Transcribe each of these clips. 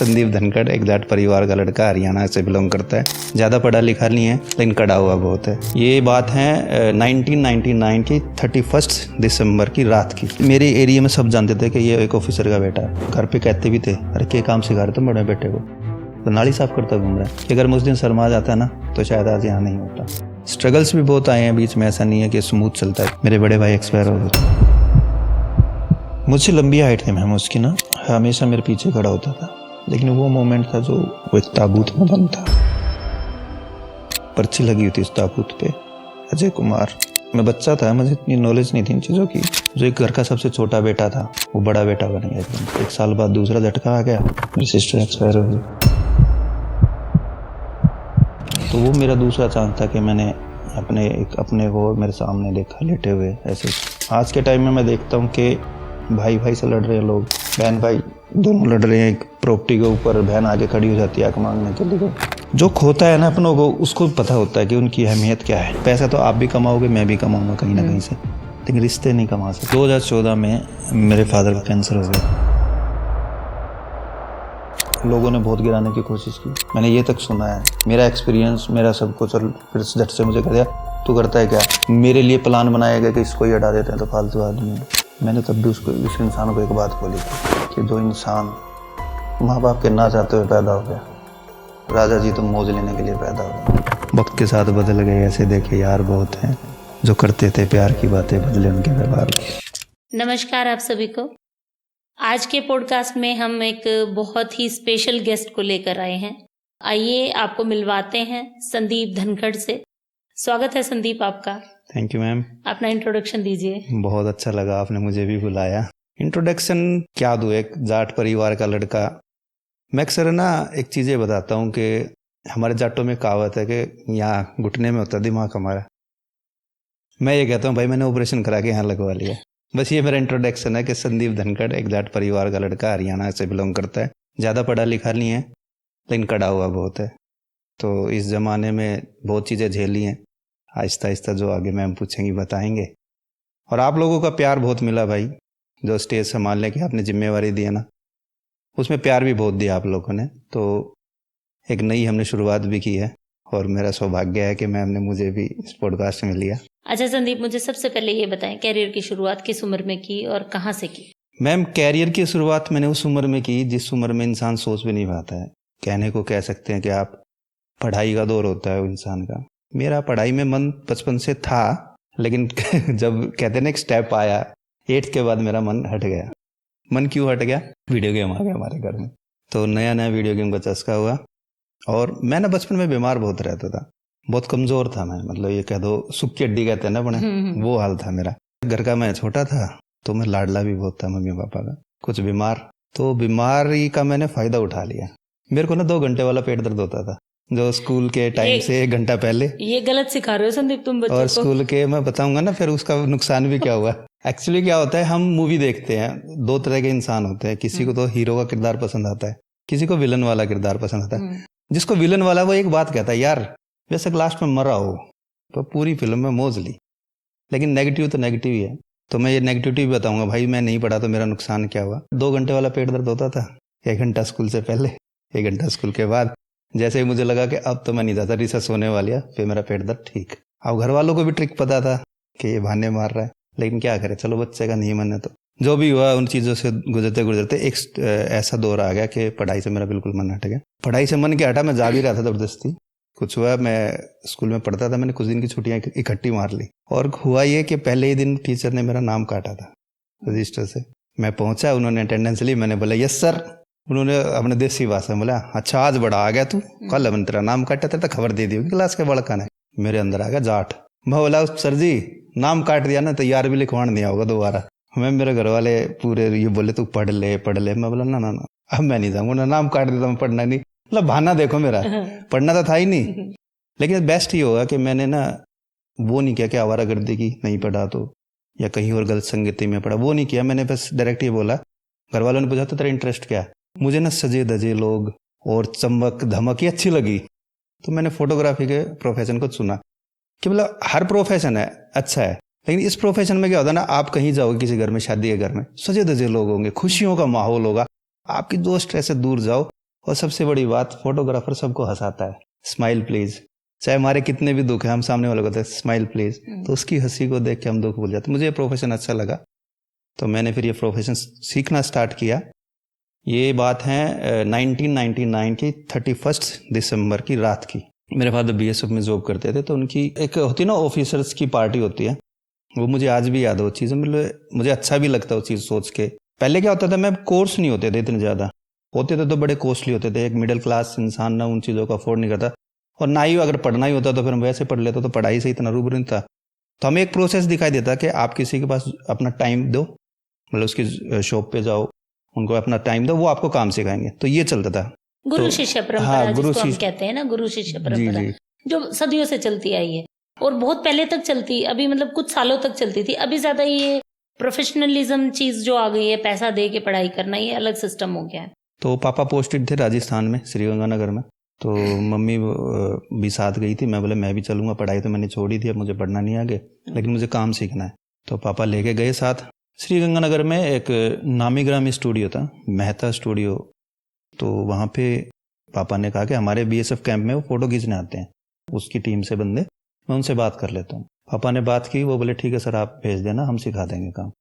संदीप धनखड़ एक जाट परिवार का लड़का, हरियाणा से बिलोंग करता है। ज़्यादा पढ़ा लिखा नहीं है लेकिन कड़ा हुआ बहुत है। ये बात है 1999 की 31 दिसंबर की रात की। मेरे एरिया में सब जानते थे कि ये एक ऑफिसर का बेटा है। घर पे कहते भी थे, अरे क्या काम सिखा रहे थे बड़े बेटे को, तो नाली साफ करता घूम रहा है। कि अगर मुझ दिन शर्मा जाता है ना तो शायद आज यहाँ नहीं होता। स्ट्रगल्स भी बहुत आए हैं बीच में, ऐसा नहीं है कि स्मूथ चलता है। मेरे बड़े भाई एक्सपायर हो गए। मुझसे लंबी हाइट थी मैम उसकी ना, हमेशा मेरे पीछे खड़ा होता था। लेकिन वो मोमेंट था जो वो एक ताबूत में बंद था, पर्ची लगी हुई थी उस ताबूत पे, अजय कुमार। मैं बच्चा था, मुझे इतनी नॉलेज नहीं थी इन चीज़ों की। जो एक घर का सबसे छोटा बेटा था वो बड़ा बेटा बन गया एकदम। 1 साल बाद दूसरा झटका आ गया, मेरी सिस्टर एक्सपायर हो गई। तो वो मेरा दूसरा चांस था कि मैंने अपने को मेरे सामने देखा लेटे हुए ऐसे। आज के टाइम में मैं देखता हूँ कि भाई भाई से लड़ रहे हैं लोग, बहन भाई दोनों लड़ रहे हैं। एक प्रॉपर्टी के ऊपर बहन आगे खड़ी हो जाती है आंख मांगने के लिए। जो खोता है ना अपनों को, उसको पता होता है कि उनकी अहमियत क्या है। पैसा तो आप भी कमाओगे, मैं भी कमाऊंगा कहीं ना कहीं से, लेकिन रिश्ते नहीं कमा सकते। 2014 में मेरे फादर का कैंसर हो गया। लोगों ने बहुत गिराने की कोशिश की, मैंने ये तक सुना है। मेरा एक्सपीरियंस, मेरा सब कुछ, और फिर झट से मुझे कह दिया तू करता है क्या। मेरे लिए प्लान बनाया गया कि इसको ही हटा देते हैं तो फालतू आदमी है। मैंने तब भी उस इंसान को एक बात बोली थी कि जो इंसान माँ बाप के ना चाहते हुए पैदा हो गया, राजा जी तुम मौज लेने के लिए पैदा हो गए। वक्त के साथ बदल गए, ऐसे देखे यार बहुत हैं जो करते थे प्यार की बातें, बदले उनके व्यवहार। नमस्कार आप सभी को। आज के पॉडकास्ट में हम एक बहुत ही स्पेशल गेस्ट को लेकर आए हैं। आइए आपको मिलवाते हैं संदीप धनखड़ से। स्वागत है संदीप आपका। Thank you ma'am. अपना इंट्रोडक्शन दीजिए। बहुत अच्छा लगा आपने मुझे भी बुलाया। इंट्रोडक्शन क्या दूँ, एक जाट परिवार का लड़का। मैं अक्सर ना एक चीज़ें बताता हूँ कि हमारे जाटों में कहावत है कि यहाँ घुटने में होता है दिमाग हमारा। मैं ये कहता हूँ भाई मैंने ऑपरेशन करा के यहाँ लगवा लिया। बस ये मेरा इंट्रोडक्शन है कि संदीप धनखड़ एक जाट परिवार का लड़का, हरियाणा से बिलोंग करता है। ज़्यादा पढ़ा लिखा नहीं है लेकिन कड़ा हुआ बहुत है। तो इस ज़माने में बहुत चीज़ें झेली हैं, आहिस्ता आहिस्ता जो आगे मैम पूछेंगी बताएंगे। और आप लोगों का प्यार बहुत मिला भाई, जो स्टेज संभालने की आपने जिम्मेवारी दी है ना, उसमें प्यार भी बहुत दिया आप लोगों ने। तो एक नई हमने शुरुआत भी की है और मेरा सौभाग्य है कि मैम ने मुझे भी इस पॉडकास्ट में लिया। अच्छा संदीप, मुझे सबसे पहले ये बताएं, कैरियर की शुरुआत किस उम्र में की और कहाँ से की? मैम कैरियर की शुरुआत मैंने उस उम्र में की जिस उम्र में इंसान सोच भी नहीं पाता है। कहने को कह सकते हैं कि आप पढ़ाई का दौर होता है इंसान का। मेरा पढ़ाई में मन बचपन से था, लेकिन जब कहते हैं ना एक स्टेप आया 8th के बाद मेरा मन हट गया। मन क्यों हट गया? वीडियो गेम आ गया हमारे घर में, तो नया नया वीडियो गेम का चस्का हुआ। और मैं ना बचपन में बीमार बहुत रहता था, बहुत कमज़ोर था मैं, मतलब ये कह दो सुक्की हड्डी कहते हैं ना अपने, वो हाल था मेरा। घर का मैं छोटा था तो मैं लाडला भी बहुत था मम्मी पापा का। कुछ बीमार, तो बीमारी का मैंने फ़ायदा उठा लिया। मेरे को ना 2 घंटे वाला पेट दर्द होता था, जो स्कूल के टाइम से 1 घंटा पहले। ये गलत सिखा रहे हो संदीप तुम बच्चों को। और स्कूल के मैं बताऊंगा ना फिर उसका नुकसान भी क्या हुआ। एक्चुअली क्या होता है, हम मूवी देखते हैं, 2 तरह के इंसान होते हैं। किसी को तो हीरो का किरदार पसंद आता है, किसी को विलन वाला किरदार पसंद आता है। जिसको विलन वाला वो एक बात कहता है, यार वैसे लास्ट में मरा हो तो पूरी फिल्म में मौज ली। लेकिन नेगेटिव तो नेगेटिव ही है। तो मैं ये नेगेटिविटी भी बताऊंगा भाई, मैं नहीं पढ़ा तो मेरा नुकसान क्या हुआ। 2 घंटे वाला पेट दर्द होता था, 1 घंटा स्कूल से पहले, 1 घंटा स्कूल के बाद। जैसे ही मुझे लगा कि अब तो मैं नहीं जाता, रिसर्च होने वाली है, फिर मेरा पेट दर्द ठीक। अब घर वालों को भी ट्रिक पता था कि ये बहाने मार रहा है, लेकिन क्या करे, चलो बच्चे का नहीं मन है। तो जो भी हुआ उन चीज़ों से गुजरते गुजरते एक ऐसा दौर आ गया कि पढ़ाई से मेरा बिल्कुल मन हट गया। पढ़ाई से मन क्या हटा, मैं जा भी रहा था ज़बरदस्ती। कुछ हुआ, मैं स्कूल में पढ़ता था, मैंने कुछ दिन की छुट्टियाँ इकट्ठी मार ली। और हुआ ये कि पहले ही दिन टीचर ने मेरा नाम काटा था रजिस्टर से। मैं पहुंचा, उन्होंने अटेंडेंस ली, मैंने बोला यस सर। उन्होंने अपने देसी भाषा में बोला अच्छा आज बड़ा आ गया तू, कल मैंने तेरा नाम काटा था तो खबर दे दी होगी क्लास के बड़का ने। मेरे अंदर आ गया जाट। मैं बोला सर जी नाम काट दिया ना तो यार भी लिखवान दिया होगा दोबारा। मैं मेरे घर वाले पूरे ये बोले तू पढ़ ले पढ़ ले। मैं बोला ना ना ना अब मैं नहीं जाऊँगा, नाम काट देता मैं पढ़ना नहीं। मतलब बहाना देखो मेरा, पढ़ना तो था ही नहीं। लेकिन बेस्ट ये होगा कि मैंने ना वो नहीं किया कि आवारागर्दी की नहीं पढ़ा तो, या कहीं और गलत संगति में पढ़ा, वो नहीं किया। मैंने बस डायरेक्ट ये बोला, घर वालों ने पूछा तो तेरा इंटरेस्ट क्या है। मुझे ना सजे धजे लोग और चमक धमक ही अच्छी लगी, तो मैंने फोटोग्राफी के प्रोफेशन को चुना। कि मतलब हर प्रोफेशन है अच्छा है, लेकिन इस प्रोफेशन में क्या होता है ना, आप कहीं जाओगे किसी घर में, शादी के घर में, सजे धजे लोग होंगे, खुशियों का माहौल होगा, आपकी जो स्ट्रेस से दूर जाओ, और सबसे बड़ी बात, फोटोग्राफर सबको हंसाता है, स्माइल प्लीज, चाहे हमारे कितने भी दुख है, हम सामने वाले को कहते हैं स्माइल प्लीज, तो उसकी हंसी को देख के हम दुख भूल जाते। मुझे ये प्रोफेशन अच्छा लगा, तो मैंने फिर ये प्रोफेशन सीखना स्टार्ट किया। ये बात है 1999 की 31 दिसंबर की रात की। मेरे फादर बीएसएफ में जॉब करते थे, तो उनकी एक होती ना ऑफिसर्स की पार्टी होती है, वो मुझे आज भी याद है वो चीज़। मुझे अच्छा भी लगता है वो चीज़ सोच के। पहले क्या होता था, मैं कोर्स नहीं होते थे इतने ज़्यादा, होते थे तो बड़े कॉस्टली होते थे। एक मिडिल क्लास इंसान ना उन चीज़ों को अफोर्ड नहीं करता, और ना ही अगर पढ़ना ही होता तो फिर हम वैसे पढ़ लेते, तो पढ़ाई से इतना रूबरू नहीं था। तो हमें एक प्रोसेस दिखाई देता कि आप किसी के पास अपना टाइम दो, मतलब उसकी शॉप पे जाओ, उनको अपना टाइम दो, वो आपको काम सिखाएंगे। तो ये चलता था, गुरु तो शिष्य परंपरा, हाँ, गुरु जिसको हम शिष्य, कहते हैं ना, गुरु शिष्य जी परंपरा, जी, जो सदियों से चलती आई है और बहुत पहले तक चलती, अभी मतलब कुछ सालों तक चलती थी। अभी ज्यादा ये प्रोफेशनलिज्म चीज जो आ गई है, पैसा दे के पढ़ाई करना, ये अलग सिस्टम हो गया है। तो पापा पोस्टेड थे राजस्थान में, श्रीगंगानगर में, तो मम्मी भी साथ गई थी। मैं बोले मैं भी चलूंगा, पढ़ाई तो मैंने छोड़ी थी, अब मुझे पढ़ना नहीं आगे, लेकिन मुझे काम सीखना है। तो पापा लेके गए साथ। श्रीगंगानगर में एक नामी ग्रामी स्टूडियो था, मेहता स्टूडियो, तो वहाँ पे पापा ने कहा कि हमारे बीएसएफ कैंप में वो फोटो खींचने आते हैं, उसकी टीम से बंदे, मैं उनसे बात कर लेता हूँ। पापा ने बात की, वो बोले ठीक है सर, आप भेज देना, हम सिखा देंगे काम।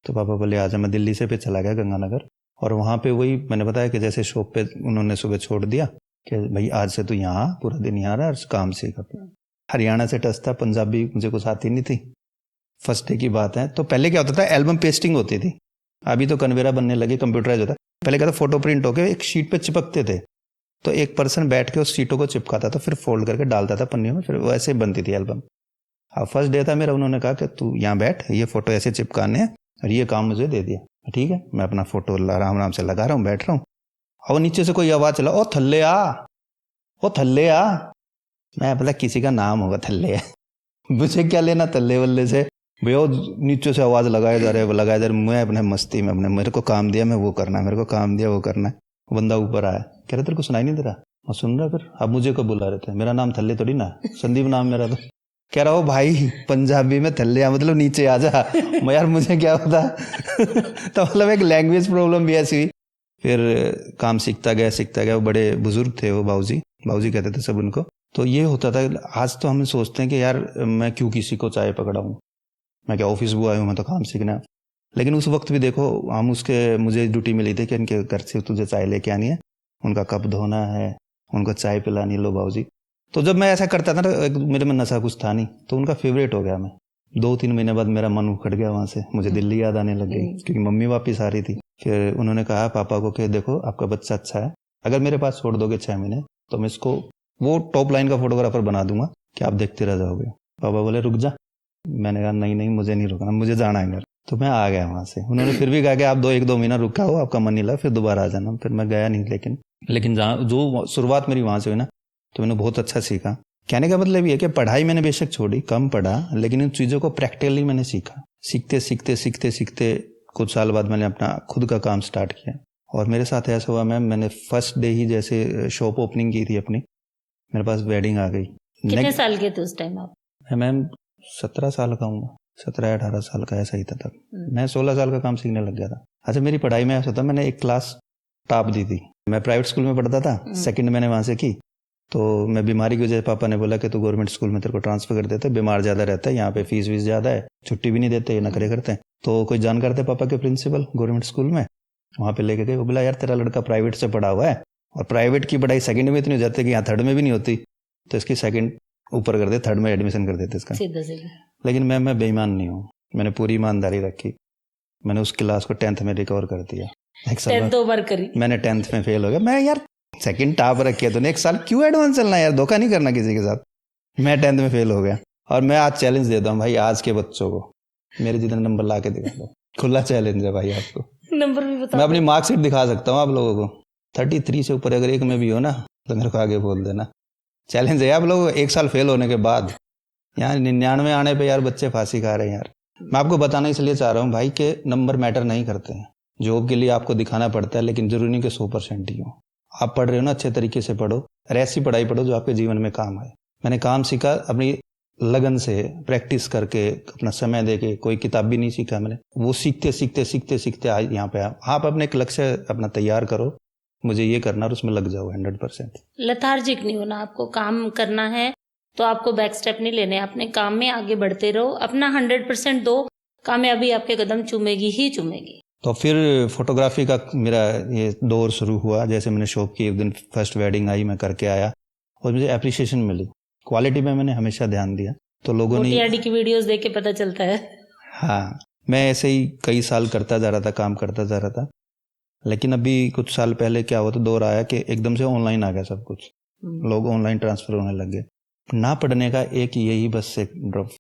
तो पापा बोले आजा। मैं दिल्ली से पे चला गया गंगानगर, और वहाँ पे वही मैंने बताया कि जैसे शॉप पे उन्होंने सुबह छोड़ दिया कि भाई आज से तू यहाँ पूरा दिन यहाँ रहा और काम सीख। हरियाणा से टच था, पंजाबी मुझे कुछ आती नहीं थी। फर्स्ट डे की बात है, तो पहले क्या होता था, एल्बम पेस्टिंग होती थी, अभी तो कन्वेरा बनने लगे, कंप्यूटराइज होता। पहले क्या था, फोटो प्रिंट होके एक शीट पे चिपकते थे, तो एक पर्सन बैठ के उस शीटों को चिपकाता था, फिर फोल्ड करके डालता था पन्नियों में, फिर वैसे बनती थी एल्बम। हाँ, फर्स्ट डे था मेरा, उन्होंने कहा कि तू यहाँ बैठ, ये फोटो ऐसे चिपकाने हैं, और ये काम मुझे दे दिया। ठीक है, मैं अपना फोटो आराम आराम से लगा रहा हूँ, बैठ रहा हूँ, और नीचे से कोई आवाज चला, ओ थल्ले आ, ओ थल्ले आ। मैं बोला किसी का नाम होगा थल्ले, मुझे क्या लेना थल्ले वल्ले से भैया। नीचे से आवाज लगाया जा रहा है, लगाया जा रहा है, मैं अपने मस्ती में, अपने मेरे को काम दिया मैं वो करना है, मेरे को काम दिया वो करना है। बंदा ऊपर आया, कह रहे तेरे को सुनाई नहीं दे रहा? और सुन रहा, फिर अब मुझे कब बुला रहे थे, मेरा नाम थल्ले थोड़ी ना, संदीप नाम मेरा। तो कह रहा हो भाई पंजाबी में थल्ले आ मतलब नीचे आ जा। मैं यार मुझे क्या होता। तो मतलब एक लैंग्वेज प्रॉब्लम भी ऐसी हुई। फिर काम सीखता गया। वो बड़े बुजुर्ग थे, वो बाबूजी कहते थे सब उनको। तो ये होता था। आज तो हम सोचते हैं कि यार मैं क्यों किसी को चाय पकड़ाऊं, मैं क्या ऑफिस बॉय हूँ, मैं तो काम सीखना है। लेकिन उस वक्त भी देखो, हम उसके मुझे ड्यूटी मिली थी कि इनके घर से तुझे चाय लेके आनी है, उनका कप धोना है, उनको चाय पिलानी, लो बाबूजी। तो जब मैं ऐसा करता था ना, मेरे में नशा कुछ था नहीं, तो उनका फेवरेट हो गया मैं। 2-3 महीने बाद मेरा मन उखड़ गया वहां से, मुझे दिल्ली याद आने लग गई, क्योंकि मम्मी वापिस आ रही थी। फिर उन्होंने कहा पापा को कि देखो आपका बच्चा अच्छा है, अगर मेरे पास छोड़ दोगे 6 महीने तो मैं इसको वो टॉप लाइन का फोटोग्राफर बना दूंगा कि आप देखते रह जाओगे। पापा बोले रुक जा। मैंने कहा नहीं मुझे नहीं रुकना, मुझे जाना है घर। तो मैं आ गया वहां से। उन्होंने फिर भी कहा कि आप 1-2 महीना रुका हो, आपका मन नहीं लगा, फिर दोबारा आ जाना। फिर मैं गया नहीं, लेकिन जो शुरुआत मेरी वहां से हुई ना, तो मैंने बहुत अच्छा सीखा। कहने का मतलब ये है कि पढ़ाई मैंने बेशक छोड़ी, कम पढ़ा, लेकिन इन चीज़ों को प्रैक्टिकली मैंने सीखा। सीखते कुछ साल बाद मैंने अपना खुद का काम स्टार्ट किया। और मेरे साथ ऐसा हुआ मैम, मैंने फर्स्ट डे ही जैसे शॉप ओपनिंग की थी अपनी, मेरे पास वेडिंग आ गई। कितने साल के थे उस टाइम आप? मैम 17 साल का हूँ, 17-18 साल का ऐसा ही था तब। मैं 16 साल का काम सीखने लग गया था। अच्छा, मेरी पढ़ाई में ऐसा था, मैंने एक क्लास टॉप दी थी। मैं प्राइवेट स्कूल में पढ़ता था, सेकंड मैंने वहां से की। तो मैं बीमारी की वजह से पापा ने बोला कि तू गवर्नमेंट स्कूल में तेरे को ट्रांसफर कर देते, बीमार ज्यादा रहता है, यहाँ पे फीस वीस ज्यादा है, छुट्टी भी नहीं देते, ये नखरे करते हैं। तो कोई जानकार थे पापा के प्रिंसिपल गवर्नमेंट स्कूल में, वहाँ पे लेके गए। वो बोला यार तेरा लड़का प्राइवेट से पढ़ा हुआ है, और प्राइवेट की पढ़ाई सेकंड में इतनी हो जाती है कि यहाँ थर्ड में भी नहीं होती, तो इसकी सेकंड ऊपर कर दे, थर्ड में एडमिशन कर देते इसका। लेकिन मैं बेईमान नहीं हूँ, मैंने पूरी ईमानदारी रखी। मैंने उस क्लास को 10th में रिकवर कर दिया। एक साल 2 बार करी मैंने, 10th में फेल हो गया। मैं यार सेकंड टॉप रखी है तूने, एक साल क्यों एडवांस चलना यार, धोखा नहीं करना किसी के साथ। मैं 10th में फेल हो गया। और मैं आज चैलेंज देता हूँ भाई, आज के बच्चों को मेरे जितने नंबर ला के दिखा दो, खुला चैलेंज है भाई आपको। नंबर भी बता, मैं अपनी मार्कशीट दिखा सकता हूँ आप लोगों को। 33 से ऊपर अगर एक में भी हो ना, तो मेरे को आगे बोल देना। चैलेंज है आप लोग, एक साल फेल होने के बाद यहाँ 99 आने पे यार बच्चे फांसी खा रहे हैं यार। मैं आपको बताना इसलिए चाह रहा हूँ भाई कि नंबर मैटर नहीं करते हैं। जॉब के लिए आपको दिखाना पड़ता है, लेकिन जरूरी नहीं कि 100% ही हो। आप पढ़ रहे हो ना, अच्छे तरीके से पढ़ो, और ऐसी पढ़ाई पढ़ो जो आपके जीवन में काम आए। मैंने काम सीखा अपनी लगन से, प्रैक्टिस करके, अपना समय देके। कोई किताब भी नहीं सीखा मैंने, वो सीखते आज यहाँ पे आप अपने एक लक्ष्य अपना तैयार करो, मुझे ये करना और उसमें लग जाओ 100%। लथार्जिक नहीं होना, आपको काम करना है तो आपको बैक स्टेप नहीं लेने, अपने काम में आगे बढ़ते रहो, अपना 100% दो, कामयाबी आपके कदम चूमेगी ही चूमेगी। तो फिर फोटोग्राफी का मेरा ये दौर शुरू हुआ। जैसे मैंने शॉप की, एक दिन फर्स्ट वेडिंग आई, मैं करके आया और मुझे एप्रिसिएशन मिली। क्वालिटी में मैंने हमेशा ध्यान दिया, तो लोगों ने टीआरडी की वीडियोस देख के पता चलता है। हाँ, मैं ऐसे ही कई साल करता जा रहा था, काम करता जा रहा था। लेकिन अभी कुछ साल पहले क्या हुआ, तो दौर आया कि एकदम से ऑनलाइन आ गया सब कुछ, लोग ऑनलाइन ट्रांसफर होने लग गए। ना पढ़ने का एक यही बस एक ड्रॉप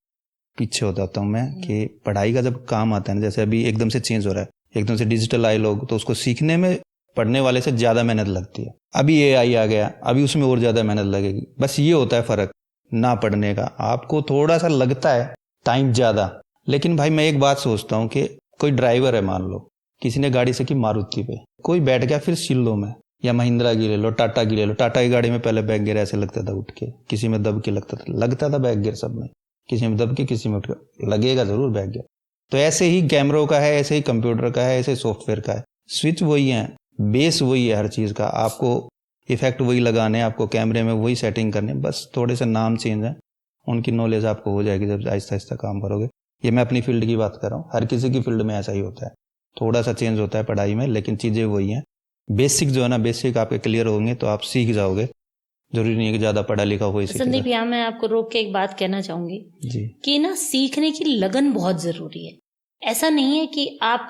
पीछे होता हूँ मैं, कि पढ़ाई का जब काम आता है ना, जैसे अभी एकदम से चेंज हो रहा है, एकदम से डिजिटल आए लोग, तो उसको सीखने में पढ़ने वाले से ज़्यादा मेहनत लगती है। अभी एआई आ गया, अभी उसमें और ज़्यादा मेहनत लगेगी। बस ये होता है फ़र्क ना पढ़ने का, आपको थोड़ा सा लगता है टाइम ज़्यादा। लेकिन भाई मैं एक बात सोचता हूँ कि कोई ड्राइवर है, मान लो किसी ने गाड़ी से की मारुति पे, कोई बैठ गया फिर शिल्लो में, या महिंद्रा की ले लो, टाटा की ले लो। टाटा की गाड़ी में पहले बैक गियर ऐसे लगता था उठ के, किसी में दब के लगता था बैक गियर सब में, किसी में दब के, किसी में उठ के, लगेगा जरूर बैक गियर। तो ऐसे ही कैमरों का है, ऐसे ही कंप्यूटर का है, ऐसे सॉफ्टवेयर का है। स्विच वही है, बेस वही है हर चीज़ का, आपको इफेक्ट वही लगाने, आपको कैमरे में वही सेटिंग करने, बस थोड़े से नाम चेंज है, उनकी नॉलेज आपको हो जाएगी जब आहिस्ता आहिस्ता काम करोगे। ये मैं अपनी फील्ड की बात कर रहा हूँ, हर किसी की फील्ड में ऐसा ही होता है, थोड़ा सा चेंज होता है पढ़ाई में, लेकिन चीज़ें वही हैं। बेसिक जो है ना, बेसिक आपके क्लियर होंगे तो आप सीख जाओगे। जरूरी नहीं है कि ज़्यादा पढ़ा लिखा हो। संदीप, यहाँ मैं आपको रोक के एक बात कहना चाहूंगी जी, कि ना सीखने की लगन बहुत जरूरी है। ऐसा नहीं है कि आप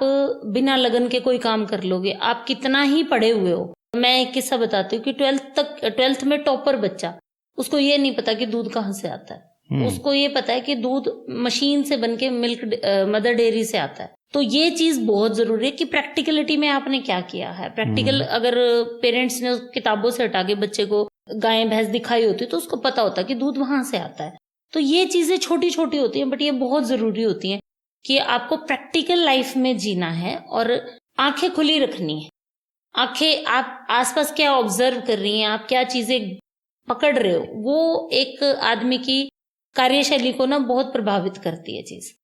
बिना लगन के कोई काम कर लोगे, आप कितना ही पढ़े हुए हो। मैं एक किस्सा बताती हूँ कि 12th में टॉपर बच्चा, उसको ये नहीं पता कि दूध कहाँ से आता है, उसको ये पता है कि दूध मशीन से बनके मिल्क मदर डेयरी से आता है। तो ये चीज बहुत जरूरी है कि प्रैक्टिकलिटी में आपने क्या किया है। प्रैक्टिकल अगर पेरेंट्स ने किताबों से हटा के बच्चे को गाय भैंस दिखाई होती तो उसको पता होता कि दूध वहां से आता है। तो ये चीजें छोटी छोटी होती हैं, बट ये बहुत जरूरी होती हैं कि आपको प्रैक्टिकल लाइफ में जीना है और आंखें खुली रखनी है। आंखें, आप आसपास क्या ऑब्जर्व कर रही हैं, आप क्या चीजें पकड़ रहे हो, वो एक आदमी की कार्यशैली को ना बहुत प्रभावित करती है चीज।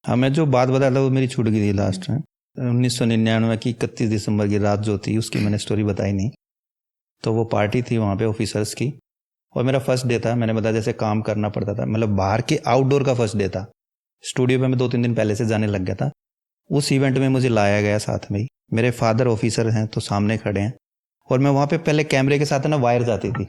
हाँ, मैं जो बात बता रहा था वो मेरी छूट गई थी लास्ट में। 1999 की 31 दिसंबर की रात जो थी, उसकी मैंने स्टोरी बताई नहीं। तो वो पार्टी थी वहाँ पे ऑफिसर्स की, और मेरा फर्स्ट डे था। मैंने बताया जैसे काम करना पड़ता था, मतलब बाहर के आउटडोर का फर्स्ट डे था। स्टूडियो पे मैं 2-3 दिन पहले से जाने लग गया था। उस इवेंट में मुझे लाया गया साथ में ही, मेरे फादर ऑफिसर हैं तो सामने खड़े हैं, और मैं वहाँ पे पहले कैमरे के साथ ना वायर जाती थी।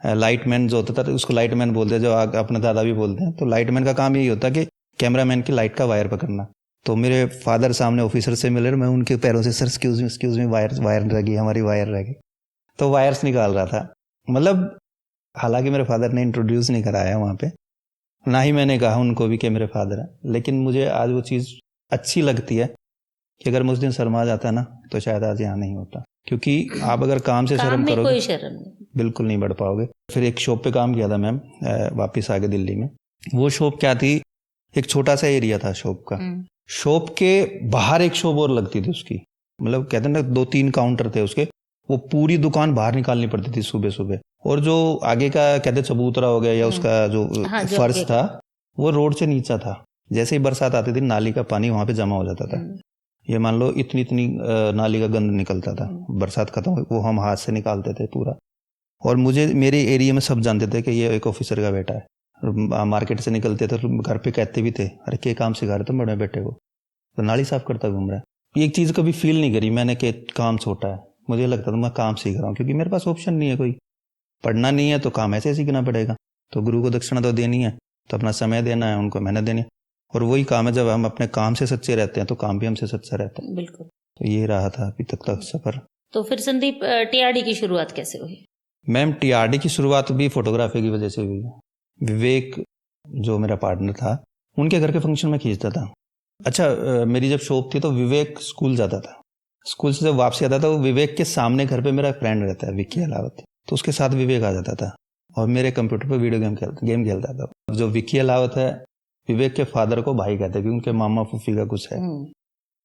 लाइटमैन जो होता था उसको लाइटमैन बोलते हैं, जो अपने दादा भी बोलते हैं। तो लाइटमैन का काम यही होता है कि कैमरामैन की लाइट का वायर पकड़ना। तो मेरे फादर सामने ऑफिसर से मिले, मैं उनके पैरों से सर एक्सक्यूज मी वायर रह गई, हमारी वायर रह गई। तो वायर्स निकाल रहा था। मतलब हालांकि मेरे फादर ने इंट्रोड्यूस नहीं कराया वहाँ पे, ना ही मैंने कहा उनको भी कि मेरे फादर है, लेकिन मुझे आज वो चीज़ अच्छी लगती है कि अगर मुझ दिन शर्मा जाता ना तो शायद आज यहाँ नहीं होता। क्योंकि आप अगर काम से शर्म करोगे, कोई शर्म नहीं, बिल्कुल नहीं बढ़ पाओगे। फिर एक शॉप पे काम किया था मैम, वापस आ गए दिल्ली में। वो शॉप क्या थी, एक छोटा सा एरिया था शॉप का। शॉप के बाहर एक शॉप और लगती थी उसकी, मतलब कहते हैं ना 2-3 काउंटर थे उसके। वो पूरी दुकान बाहर निकालनी पड़ती थी सुबह सुबह। और जो आगे का कहते चबूतरा हो गया या उसका जो फर्श था वो रोड से नीचा था। जैसे ही बरसात आती थी नाली का पानी वहां पे जमा हो जाता था। ये मान लो इतनी नाली का गंद निकलता था। बरसात खत्म वो हम हाथ से निकालते थे पूरा। और मुझे मेरे एरिया में सब जानते थे कि ये एक ऑफिसर का बेटा है। मार्केट से निकलते थे तो घर पे कहते भी थे, अरे क्या काम सिखा रहे थे बड़े बेटे को, तो नाली साफ करता घूम रहा है। एक चीज कभी फील नहीं करी मैंने कि काम छोटा है। मुझे लगता था मैं काम सीख रहा हूँ, क्योंकि मेरे पास ऑप्शन नहीं है, कोई पढ़ना नहीं है तो काम ऐसे सीखना पड़ेगा। तो गुरु को दक्षिणा तो देनी है, तो अपना समय देना है, उनको मेहनत देनी है। और वही काम है, जब हम अपने काम से सच्चे रहते हैं तो काम भी हमसे सच्चा रहता है। बिल्कुल। तो ये रहा था अभी तक का सफर। तो फिर संदीप, टीआरडी की शुरुआत कैसे हुई? मैम, टीआरडी की शुरुआत भी फोटोग्राफी की वजह से हुई है। विवेक जो मेरा पार्टनर था, उनके घर के फंक्शन में खींचता था। अच्छा, मेरी जब शॉप थी तो विवेक स्कूल जाता था। स्कूल से जब वापसी आता था, वो विवेक के सामने घर पे मेरा फ्रेंड रहता है विक्की अलावत, तो उसके साथ विवेक आ जाता था और मेरे कंप्यूटर पर वीडियो गेम खेलता था। जो विक्की अलावत है, विवेक के फादर को भाई कहते हैं, उनके मामा फूफी का कुछ है।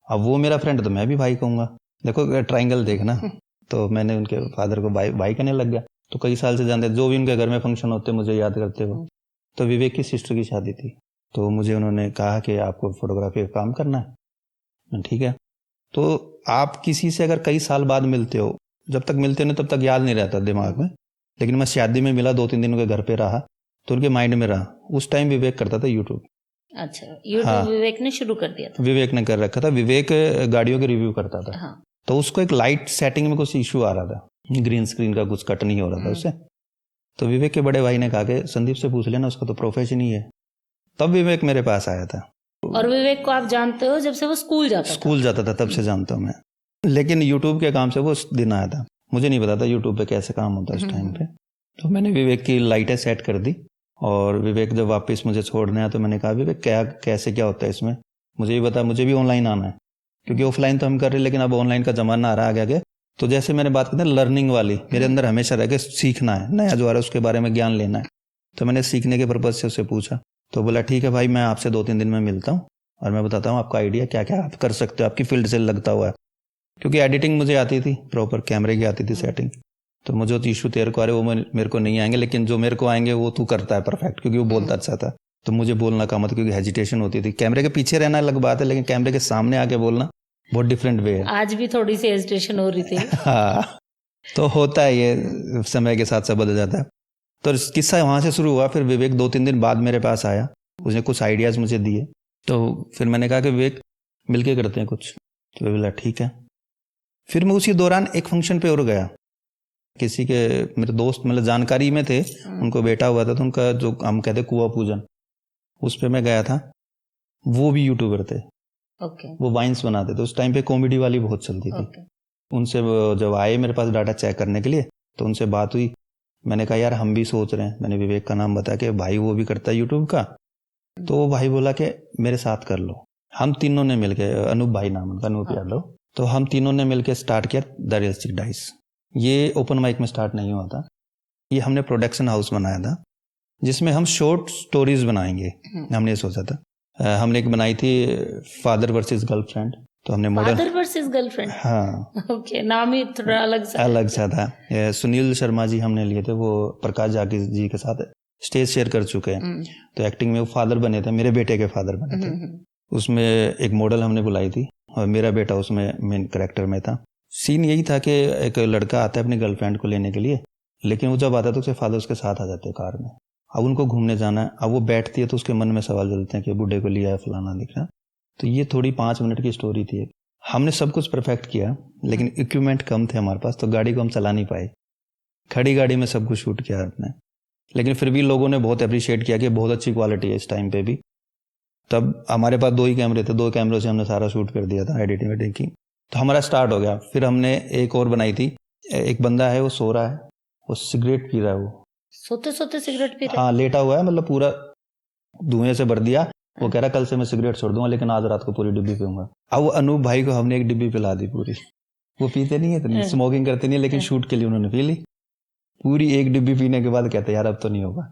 अब वो मेरा फ्रेंड तो मैं भी भाई कहूंगा। देखो ट्रायंगल देखना। तो मैंने उनके फादर को भाई कहने लग गया। तो कई साल से जानते, जो भी उनके घर में फंक्शन होते मुझे याद करते हो। तो विवेक की सिस्टर की शादी थी, तो मुझे उन्होंने कहा कि आपको फोटोग्राफी का काम करना है। ठीक है। तो आप किसी से अगर कई साल बाद मिलते हो, जब तक मिलते नहीं तब तक याद नहीं रहता दिमाग में, लेकिन मैं शादी में मिला, 2-3 दिन उनके घर पे रहा तो उनके माइंड में रहा। उस टाइम विवेक करता था यूट्यूब। अच्छा, यूट्यूब हाँ, विवेक ने शुरू कर दिया था। विवेक ने कर रखा था। विवेक गाड़ियों के रिव्यू करता था। हाँ। तो उसको एक लाइट सेटिंग में कुछ इशू आ रहा था, ग्रीन स्क्रीन का कुछ कट नहीं हो रहा था उससे। तो विवेक के बड़े भाई ने कहा कि संदीप से पूछ लेना, उसका तो प्रोफेशन ही है। तब विवेक मेरे पास आया था। और विवेक को आप जानते हो जब से वो स्कूल जाता था? तब से जानता हूँ मैं, लेकिन यूट्यूब के काम से वो उस दिन आया था। मुझे नहीं पता था यूट्यूब पे कैसे काम होता है उस टाइम पे। तो मैंने विवेक की लाइटें सेट कर दी और विवेक जब वापस मुझे छोड़ने आया तो मैंने कहा विवेक कैसे क्या होता है इसमें, मुझे भी बता, मुझे भी ऑनलाइन आना है, क्योंकि ऑफलाइन तो हम कर रहे लेकिन अब ऑनलाइन का जमाना आ रहा है आगे। तो जैसे मैंने बात की ना लर्निंग वाली, मेरे अंदर हमेशा रह के सीखना है, नया जो आ रहा है उसके बारे में ज्ञान लेना है। तो मैंने सीखने के पर्पज से उससे पूछा, तो बोला ठीक है भाई, मैं आपसे 2-3 दिन में मिलता हूँ और मैं बताता हूँ आपका आइडिया क्या क्या आप कर सकते हो, आपकी फील्ड से लगता हुआ है। क्योंकि एडिटिंग मुझे आती थी, प्रॉपर कैमरे की आती थी सेटिंग। तो मुझे जो इशू तेरे को आ रहे वो मेरे को नहीं आएंगे, लेकिन जो मेरे को आएंगे वो तू करता है परफेक्ट, क्योंकि वो बोलता अच्छा था। तो मुझे बोलना का मतलब, क्योंकि हेजिटेशन होती थी। कैमरे के पीछे रहना अलग बात है, लेकिन कैमरे के सामने आके बोलना बहुत डिफरेंट वे है। आज भी थोड़ी सी हेजिटेशन हो रही थी। हाँ, तो होता है, ये समय के साथ सब बदल जाता है। तो किस्सा वहां से शुरू हुआ। फिर विवेक 2-3 दिन बाद मेरे पास आया, उसने कुछ आइडियाज मुझे दिए। तो फिर मैंने कहा कि विवेक मिलके करते हैं कुछ। तो वे बोला ठीक है। फिर मैं उसी दौरान एक फंक्शन पे और गया, किसी के मेरे दोस्त मतलब जानकारी में थे, उनको बेटा हुआ था, तो उनका जो हम कहते कुआं पूजन, उस पे मैं गया था। वो भी यूट्यूबर थे। वो वाइन्स बनाते थे, उस टाइम पे कॉमेडी वाली बहुत चलती थी। उनसे जब आए मेरे पास डाटा चेक करने के लिए, तो उनसे बात हुई। मैंने कहा यार हम भी सोच रहे हैं, मैंने विवेक का नाम बताया कि भाई वो भी करता है यूट्यूब का। तो वो भाई बोला कि मेरे साथ कर लो। हम तीनों ने मिलकर, अनूप भाई नाम उनका, अनूप यादव, तो हम तीनों ने मिलकर स्टार्ट किया द रियलिस्टिक डाइस। ये ओपन माइक में स्टार्ट नहीं हुआ था, ये हमने प्रोडक्शन हाउस बनाया था जिसमें हम शॉर्ट स्टोरीज बनाएंगे। हमने सोचा था, हमने एक बनाई थी फादर वर्सेस गर्लफ्रेंड। तो हमने मॉडर्न फादर वर्सेस गर्लफ्रेंड, हाँ ओके, नाम ही थोड़ा अलग सा था। सुनील शर्मा जी हमने लिए थे, वो प्रकाश जाकी जी के साथ स्टेज शेयर कर चुके हैं। तो एक्टिंग में वो फादर बने थे, मेरे बेटे के फादर बने थे। उसमें एक मॉडल हमने बुलाई थी और मेरा बेटा उसमें मेन कैरेक्टर में था। सीन यही था कि एक लड़का आता है अपनी गर्लफ्रेंड को लेने के लिए, लेकिन वो जब आता है तो उसके फादर उसके साथ आ जाते हैं कार में। अब उनको घूमने जाना है, अब वो बैठती है तो उसके मन में सवाल चलते हैं कि बूढ़े को लिया है फलाना दिखना। तो ये थोड़ी 5 मिनट की स्टोरी थी। हमने सब कुछ परफेक्ट किया, लेकिन इक्विपमेंट कम थे हमारे पास, तो गाड़ी को हम चला नहीं पाए। खड़ी गाड़ी में सब कुछ शूट किया आपने, लेकिन फिर भी लोगों ने बहुत अप्रिशिएट किया कि बहुत अच्छी क्वालिटी है इस टाइम पे भी। तब हमारे पास 2 ही कैमरे थे, 2 कैमरों से हमने सारा शूट कर दिया था एडिटिंग वेडिटिंग की। तो हमारा स्टार्ट हो गया। फिर हमने एक और बनाई थी, एक बंदा है वो सो रहा है, वो सिगरेट पी रहा है, वो सोते सोते सिगरेट पी रहा है। हाँ, लेटा हुआ है, मतलब पूरा धुएं से भर दिया। वो कह रहा कल से मैं सिगरेट छोड़ दूंगा, लेकिन आज रात को पूरी डिब्बी पीऊंगा। अब वो अनूप भाई को हमने एक डिब्बी पिला दी पूरी। वो पीते नहीं है इतनी, स्मोकिंग करते नहीं, लेकिन शूट के लिए उन्होंने पी ली पूरी। एक डिब्बी पीने के बाद कहते यार अब तो नहीं होगा।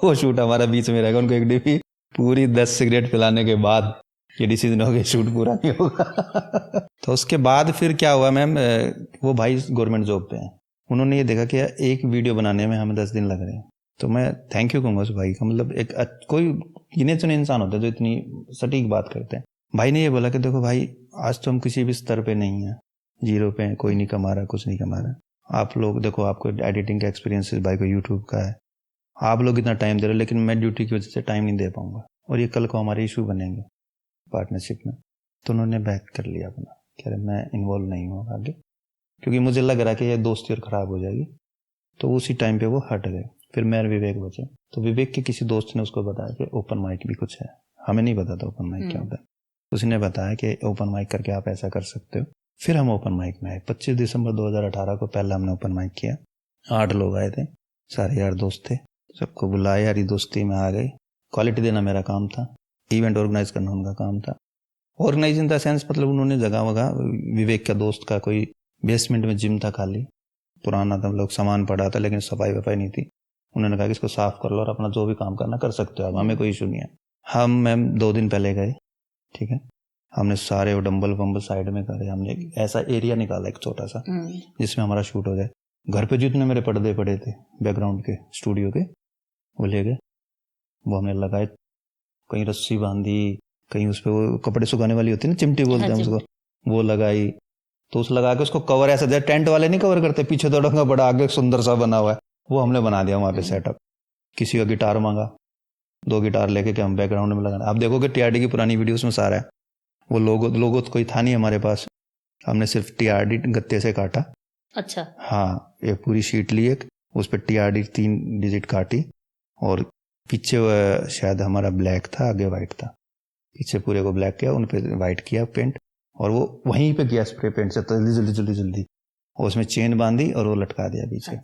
वो शूट हमारा बीच में रहेगा। उनको एक डिब्बी पूरी 10 सिगरेट पिलाने के बाद ये डिसीजन हो गया शूट पूरा नहीं होगा। तो उसके बाद फिर क्या हुआ मैम, वो भाई गवर्नमेंट जॉब पे हैं। उन्होंने ये देखा कि एक वीडियो बनाने में हमें 10 दिन लग रहे हैं। तो मैं थैंक यू कहूँगा उस भाई का, मतलब एक कोई गिने चुने इंसान होता है जो इतनी सटीक बात करते हैं। भाई ने ये बोला कि देखो भाई, आज तो हम किसी भी स्तर पे नहीं है, जीरो पे हैं, कोई नहीं कमा रहा, कुछ नहीं कमा रहा। आप लोग देखो, आपको एडिटिंग का एक्सपीरियंस भाई को यूट्यूब का है, आप लोग इतना टाइम दे रहे हो, लेकिन मैं ड्यूटी की वजह से टाइम नहीं दे पाऊंगा, और ये कल को हमारे इशू बनेंगे पार्टनरशिप में। तो उन्होंने बैक कर लिया अपना, कह रहे मैं इन्वॉल्व नहीं हूँ आगे, क्योंकि मुझे लग रहा कि ये दोस्ती और ख़राब हो जाएगी। तो उसी टाइम पे वो हट गए। फिर मैं और विवेक बचे। तो विवेक के किसी दोस्त ने उसको बताया कि ओपन माइक भी कुछ है। हमें नहीं पता था ओपन माइक क्या होता है। उसने बताया कि ओपन माइक करके आप ऐसा कर सकते हो। फिर हम ओपन माइक में आए। 25 दिसंबर 2018 को पहला हमने ओपन माइक किया। 8 लोग आए थे, सारे यार दोस्त थे, सबको बुलाया, यारी दोस्ती में आ गए। क्वालिटी देना मेरा काम था, इवेंट ऑर्गेनाइज करना उनका काम था। ऑर्गेनाइज इन द सेंस मतलब उन्होंने जगह वगह, विवेक का दोस्त का कोई बेसमेंट में जिम था खाली, पुराना था, लोग सामान पड़ा था, लेकिन सफाई वफाई नहीं थी। उन्होंने कहा कि इसको साफ कर लो और अपना जो भी काम करना कर सकते हो आप, हमें कोई इशू नहीं है। हम मैम 2 दिन पहले गए, ठीक है, हमने सारे वो डंबल वंबल साइड में करे, हमने एक ऐसा एरिया निकाला एक छोटा सा जिसमें हमारा शूट हो जाए। घर पे जितने मेरे पर्दे पड़े थे बैकग्राउंड के स्टूडियो के, वो ले गए, वो हमने लगाए, कहीं रस्सी बांधी, कहीं उस पर वो कपड़े सुखाने वाली होती है ना, चिमटी बोलते हैं उसको, वो लगाई। तो उस लगा के उसको कवर ऐसा दिया, टेंट वाले नहीं कवर करते, पीछे तो डंगा बड़ा आगे सुंदर सा बना हुआ है, वो हमने बना दिया वहाँ पे सेटअप। किसी का गिटार मांगा, 2 गिटार लेके के हम बैकग्राउंड में लगाना। आप देखोगे टीआरडी की पुरानी वीडियोस में सारा है, वो लोगो तो कोई था नहीं हमारे पास, हमने सिर्फ टीआरडी गत्ते से काटा। अच्छा। हाँ, एक पूरी शीट ली, एक उस पर टीआरडी 3 डिजिट काटी, और पीछे शायद हमारा ब्लैक था, आगे वाइट था, पीछे पूरे को ब्लैक किया, उन पे वाइट किया पेंट, और वो वहीं पे किया स्प्रे पेंट से जल्दी जल्दी, और उसमें चेन बांधी और वो लटका दिया पीछे।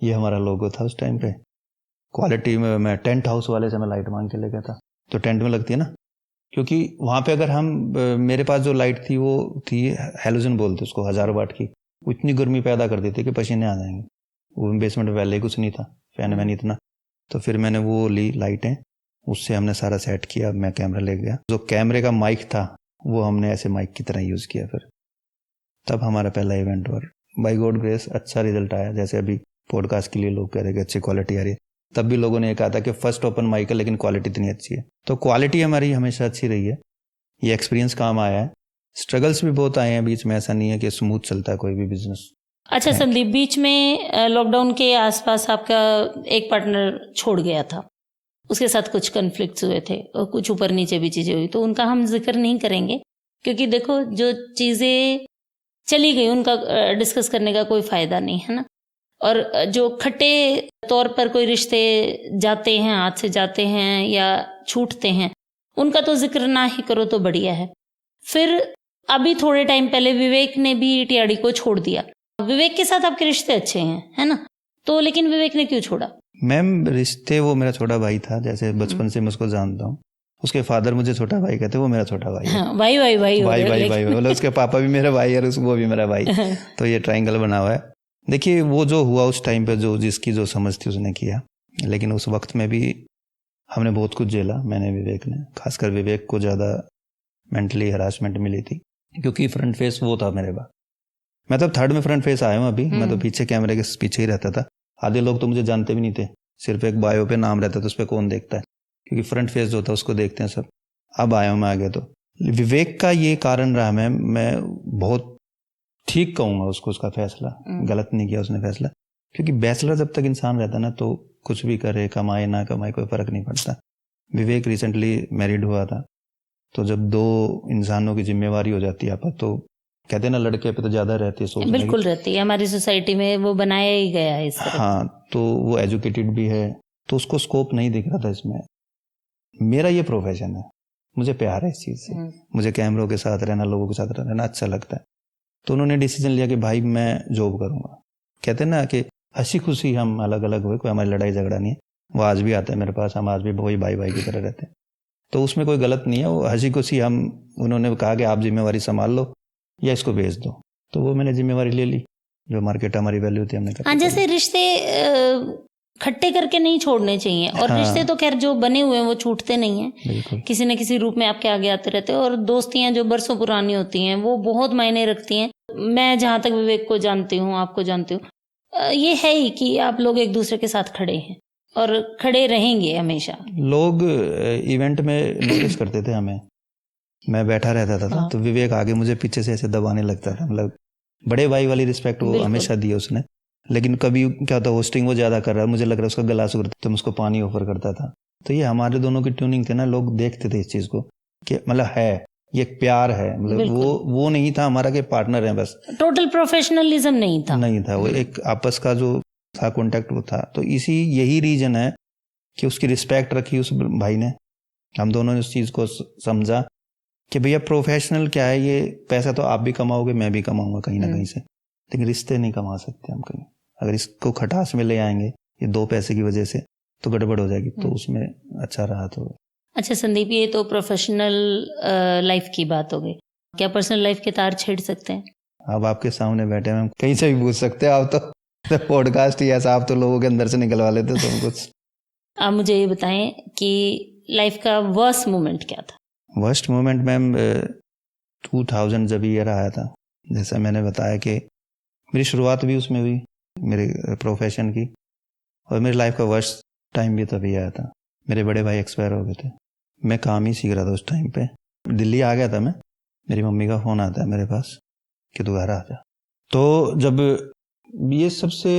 ये हमारा लोगो था उस टाइम पे। क्वालिटी में मैं टेंट हाउस वाले से मैं लाइट मांग के ले गया था, तो टेंट में लगती है ना, क्योंकि वहाँ पे अगर हम मेरे पास जो लाइट थी वो थी हेलोजन बोलते उसको, 1000 वाट की, वो इतनी गर्मी पैदा कर देती कि पसीने आ जाएंगे। वो बेसमेंट पहले ही कुछ नहीं था, फैन वैन इतना, तो फिर मैंने वो ली लाइटें, उससे हमने सारा सेट किया। मैं कैमरा ले गया, जो कैमरे का माइक था वो हमने ऐसे माइक की तरह यूज़ किया। फिर तब हमारा पहला इवेंट, और बाय गॉड ग्रेस अच्छा रिजल्ट आया। जैसे अभी पॉडकास्ट के लिए लोग कह रहे कि अच्छी क्वालिटी आ रही है, तब भी लोगों ने कहा था कि फर्स्ट ओपन माइक है लेकिन क्वालिटी इतनी अच्छी है। तो क्वालिटी हमारी हमेशा अच्छी रही है, ये एक्सपीरियंस काम आया है। स्ट्रगल्स भी बहुत आए हैं बीच में, ऐसा नहीं है कि स्मूथ चलता है कोई भी बिजनेस। अच्छा संदीप, बीच में लॉकडाउन के आसपास आपका एक पार्टनर छोड़ गया था, उसके साथ कुछ कन्फ्लिक्ट्स हुए थे और कुछ ऊपर नीचे भी चीजें हुई, तो उनका हम जिक्र नहीं करेंगे, क्योंकि देखो जो चीजें चली गई उनका डिस्कस करने का कोई फायदा नहीं है ना। और जो खट्टे तौर पर कोई रिश्ते जाते हैं, हाथ से जाते हैं या छूटते हैं, उनका तो जिक्र ना ही करो तो बढ़िया है। फिर अभी थोड़े टाइम पहले विवेक ने भी टीआरडी को छोड़ दिया। विवेक के साथ आपके रिश्ते अच्छे हैं, है ना, तो लेकिन विवेक ने क्यों छोड़ा? मैम रिश्ते, वो मेरा छोटा भाई था, जैसे बचपन से मैं उसको जानता हूँ। उसके फादर मुझे छोटा भाई कहते, वो मेरा छोटा भाई है। हाँ, भाई भाई भाई भाई भाई भाई, मतलब उसके पापा भी मेरे भाई और वो भी मेरा भाई, तो ये ट्रायंगल बना हुआ है। देखिए वो जो हुआ उस टाइम पे, जो जिसकी जो समझ थी उसने किया, लेकिन उस वक्त में भी हमने बहुत कुछ झेला, मैंने, विवेक ने, खासकर विवेक को ज़्यादा मेंटली हरासमेंट मिली थी, क्योंकि फ्रंट फेस वो था मेरे पास। मैं तो थर्ड में फ्रंट फेस आया हूँ अभी, मैं तो पीछे कैमरे के पीछे ही रहता था। आधे लोग तो मुझे जानते भी नहीं थे, सिर्फ एक बायो पे नाम रहता था, उस पर कौन देखता है, क्योंकि फ्रंट फेस जो था उसको देखते हैं सब। अब आया हूँ मैं आगे। तो विवेक का ये कारण रहा, मैं बहुत ठीक कहूँगा उसको, उसका फैसला गलत नहीं किया उसने फैसला, क्योंकि बैचलर जब तक इंसान रहता ना तो कुछ भी करे, कमाए ना कमाए कोई फर्क नहीं पड़ता। विवेक रिसेंटली मैरिड हुआ था, तो जब 2 इंसानों की जिम्मेवारी हो जाती है आपस, तो कहते हैं ना लड़के पे तो ज्यादा रहती है सोच, बिल्कुल रहती है, हमारी सोसाइटी में वो बनाया ही गया है इस तरह। हाँ, तो वो एजुकेटेड भी है, तो उसको स्कोप नहीं दिख रहा था इसमें। मेरा ये प्रोफेशन है, मुझे प्यार है इस चीज से, मुझे कैमरों के साथ रहना, लोगों के साथ रहना अच्छा लगता है। तो उन्होंने डिसीजन लिया कि भाई मैं जॉब करूंगा। कहते हैं ना कि हंसी खुशी हम अलग अलग हुए, कोई हमारी लड़ाई झगड़ा नहीं है। वो आज भी आता है मेरे पास, हम आज भी वही भाई भाई की तरह रहते हैं, तो उसमें कोई गलत नहीं है। वो हंसी खुशी हम, उन्होंने कहा कि आप जिम्मेवारी संभाल लो या इसको भेज दो, तो वो मैंने जिम्मेवारी ले ली, जो मार्केट हमारी वैल्यू थी हमने हाँ, जैसे रिश्ते खट्टे करके नहीं छोड़ने चाहिए, और हाँ, रिश्ते तो खैर जो बने हुए हैं वो छूटते नहीं हैं, बिल्कुल, किसी न किसी रूप में आपके आगे आते रहते हैं। और दोस्तियां जो बरसों पुरानी होती हैं वो बहुत मायने रखती हैं। मैं जहां तक विवेक को जानती हूँ, आपको जानती हूँ, ये है ही कि आप लोग एक दूसरे के साथ खड़े हैं और खड़े रहेंगे हमेशा। लोग इवेंट में नोटिस करते थे हमें, मैं बैठा रहता था तो विवेक आगे मुझे पीछे से ऐसे दबाने लगता था, मतलब बड़े भाई वाली रिस्पेक्ट वो हमेशा दी उसने। लेकिन कभी क्या होता, होस्टिंग वो ज्यादा कर रहा है, मुझे लग रहा है उसका गला सूखता, तो मैं उसको पानी ऑफर करता था। तो ये हमारे दोनों की ट्यूनिंग थी ना, लोग देखते थे इस चीज को कि मतलब है ये प्यार है, मतलब वो नहीं था हमारा कि पार्टनर है बस, टोटल प्रोफेशनलिज्म नहीं था, वो एक आपस का जो था कॉन्टेक्ट वो था। तो यही रीजन है कि उसकी रिस्पेक्ट रखी उस भाई ने, हम दोनों ने उस चीज को समझा कि भैया प्रोफेशनल क्या है, ये पैसा तो आप भी कमाओगे मैं भी कमाऊंगा कहीं ना कहीं से, लेकिन रिश्ते नहीं कमा सकते हम कहीं। अगर इसको खटास में ले आएंगे ये 2 पैसे की वजह से तो गड़बड़ हो जाएगी, तो उसमें अच्छा रहा। तो अच्छा संदीप, ये तो प्रोफेशनल लाइफ की बात हो गई, क्या पर्सनल लाइफ के तार छेड़ सकते हैं? अब आपके सामने बैठे हैं, हम कहीं से भी पूछ सकते हैं, आप तो पॉडकास्ट ही ऐसा, आप तो लोगों के अंदर से निकलवा लेते सब कुछ। आप मुझे ये बताएं कि लाइफ का वर्स्ट मोमेंट क्या था? वर्स्ट मोमेंट मैम 2000 जब ईयर आया था, जैसा मैंने बताया कि मेरी शुरुआत भी उसमें हुई मेरे प्रोफेशन की, और मेरी लाइफ का वर्स्ट टाइम भी तभी आया था। मेरे बड़े भाई एक्सपायर हो गए थे, मैं काम ही सीख रहा था उस टाइम पे, दिल्ली आ गया था मैं, मेरी मम्मी का फ़ोन आता है मेरे पास कि तू घर आ जा। तो जब ये सबसे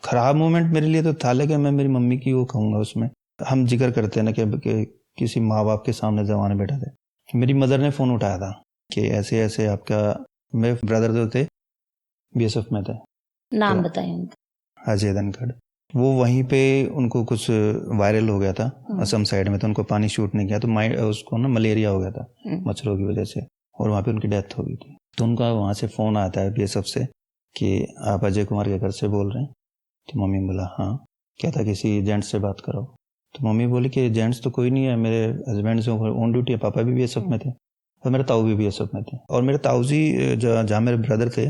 खराब मोमेंट मेरे लिए तो था, लेकिन मैं मेरी मम्मी की वो कहूँगा, उसमें हम जिक्र करते हैं ना कि किसी माँ बाप के सामने जमाने बैठे थे। मेरी मदर ने फ़ोन उठाया था कि ऐसे ऐसे आपका, मेरे ब्रदर जो थे बीएसएफ में थे, नाम तो बताएं उनका। अजय धनखड़, वो वहीं पे उनको कुछ वायरल हो गया था असम साइड में, तो उनको पानी शूट नहीं किया, तो उसको ना मलेरिया हो गया था मच्छरों की वजह से, और वहाँ पे उनकी डेथ हो गई थी। तो उनका वहाँ से फ़ोन आता है बीएसएफ से कि आप अजय कुमार के घर से बोल रहे हैं? तो मम्मी बोला हाँ। क्या था, किसी जेंट्स से बात करो। तो मम्मी बोली कि जेंट्स तो कोई नहीं है, मेरे हस्बैंड से ऑन ड्यूटी है, पापा भी बीएसएफ में थे और मेरे ताऊ भी बीएसएफ में थे, और मेरे ताऊ जी जहाँ मेरे ब्रदर थे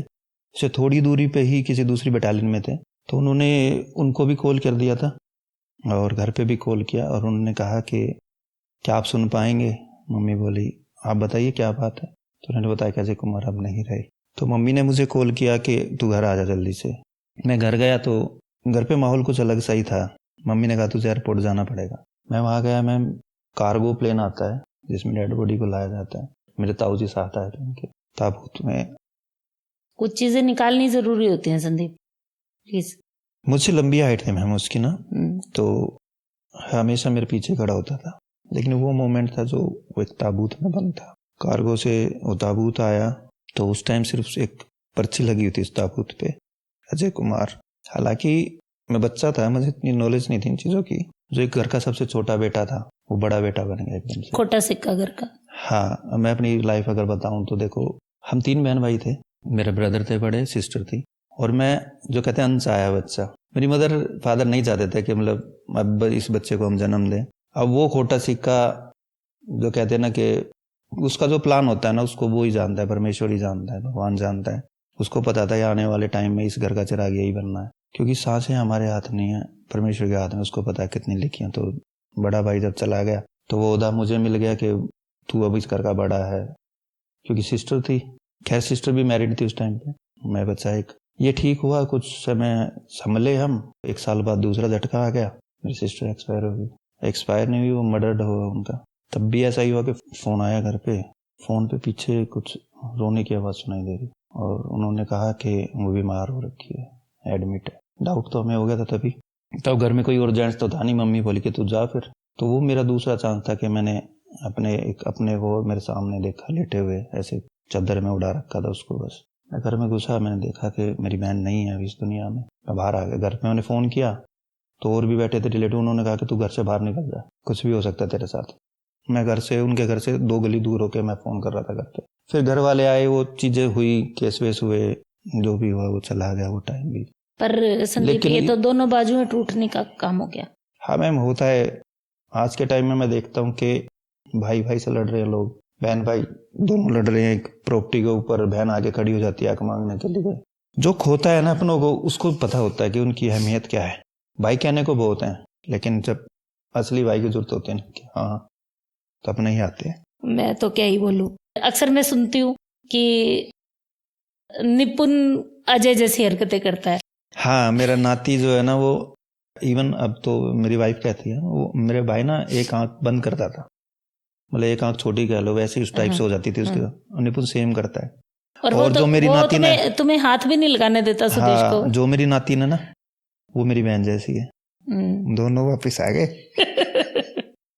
उससे थोड़ी दूरी पे ही किसी दूसरी बटालियन में थे। तो उन्होंने उनको भी कॉल कर दिया था और घर पे भी कॉल किया, और उन्होंने कहा कि क्या आप सुन पाएंगे? मम्मी बोली आप बताइए क्या बात है। तो उन्होंने बताया कि अजय कुमार अब नहीं रहे। तो मम्मी ने मुझे कॉल किया कि तू घर आ जा जल्दी से। मैं घर गया तो घर पे माहौल कुछ अलग सा ही था। मम्मी ने कहा तुझे एयरपोर्ट जाना पड़ेगा। मैं वहाँ गया, मैं कार्गो प्लेन आता है जिसमें डेड बॉडी को लाया जाता है, मेरे ताऊ जी साथ आए थे उनके ताबूत में। कुछ चीजें निकालनी जरूरी होती हैं संदीप, प्लीज। मुझसे लंबी हाइट थी मैम उसकी ना, तो हमेशा मेरे पीछे खड़ा होता था, लेकिन वो मोमेंट था जो वो एक ताबूत में बंद था। कार्गो से वो ताबूत आया तो उस टाइम सिर्फ एक पर्ची लगी हुई थी इस ताबूत पे, अजय कुमार। हालांकि मैं बच्चा था, मुझे इतनी नॉलेज नहीं थी इन चीज़ों की। जो एक घर का सबसे छोटा बेटा था वो बड़ा बेटा बन गया एकदम से, खोटा सिक्का घर का। हाँ, मैं अपनी लाइफ अगर बताऊं तो देखो, हम 3 बहन भाई थे, मेरे ब्रदर थे बड़े, सिस्टर थी, और मैं जो कहते हैं अनचाहा बच्चा। मेरी मदर फादर नहीं चाहते थे कि मतलब अब इस बच्चे को हम जन्म दें। अब वो खोटा सिक्का जो कहते हैं ना कि उसका जो प्लान होता है ना उसको वो ही जानता है, परमेश्वर ही जानता है, भगवान जानता है। उसको पता था आने वाले टाइम में इस घर का चिराग यही बनना है, क्योंकि सांसें हमारे हाथ नहीं है, परमेश्वर के हाथ में। उसको पता है कितनी लिखी हैं। तो बड़ा भाई जब चला गया तो वो ओहदा मुझे मिल गया कि तू अब इस घर का बड़ा है, क्योंकि सिस्टर थी। खैर सिस्टर भी मैरिड थी उस टाइम पे, मैं बच्चा एक। ये ठीक हुआ, कुछ समय संभले हम। 1 साल बाद दूसरा झटका आ गया, मेरी सिस्टर एक्सपायर हो गई। एक्सपायर नहीं हुई, वो मर्डर्ड हुआ उनका। तब भी ऐसा ही हुआ कि फ़ोन आया घर पे, फ़ोन पे पीछे कुछ रोने की आवाज़ सुनाई दे रही, और उन्होंने कहा कि वो बीमार हो रखी है, एडमिट है। डाउट तो हमें हो गया था तभी। तब घर में कोई और जेंट्स तो था नहीं। मम्मी बोली कि तू जा फिर। तो वो मेरा दूसरा चांस था कि मैंने अपने वो मेरे सामने देखा लेटे हुए, ऐसे चादर में उड़ा रखा था उसको। बस मैं घर में घुसा, मैंने देखा कि मेरी बहन नहीं है अभी इस दुनिया में। मैं बाहर आ गया। घर पे मैंने फ़ोन किया तो और भी बैठे थे रिलेटिव, उन्होंने कहा कि तू घर से बाहर निकल जा, कुछ भी हो सकता है तेरे साथ। मैं उनके घर से 2 गली दूर होके मैं फ़ोन कर रहा था घर पे। फिर घर वाले आए, वो चीज़ें हुई, केस वेस हुए, जो भी हुआ वो चला गया वो टाइम भी। पर संदीप ये तो दोनों बाजुएं टूटने का काम हो गया। हाँ मैम, होता है। आज के टाइम में मैं देखता हूँ कि भाई भाई से लड़ रहे हैं लोग, बहन भाई दोनों लड़ रहे हैं। एक प्रॉपर्टी के ऊपर बहन आके खड़ी हो जाती है हक मांगने के लिए। जो खोता है ना अपनों को, उसको पता होता है कि उनकी अहमियत क्या है। भाई कहने को बहुत हैं, लेकिन जब असली भाई की जरूरत होती है ना कि हाँ, तो अपने ही आते हैं। मैं तो क्या ही बोलूं, अक्सर मैं सुनती हूँ कि निपुण अजय जैसी हरकतें करता है। हाँ, मेरा नाती जो है ना, वो इवन अब तो मेरी वाइफ कहती है, वो मेरे भाई ना एक आंख बंद करता था, मतलब एक आंख छोटी कह लो, वैसे उस टाइप से हो जाती थी उसकी। निपुण सेम करता है। और जो मेरी नाती ना, तुम्हें हाथ भी नहीं लगाने देता सुदेश को। जो मेरी नाती ना वो मेरी बहन जैसी है। दोनों वापस आ गए।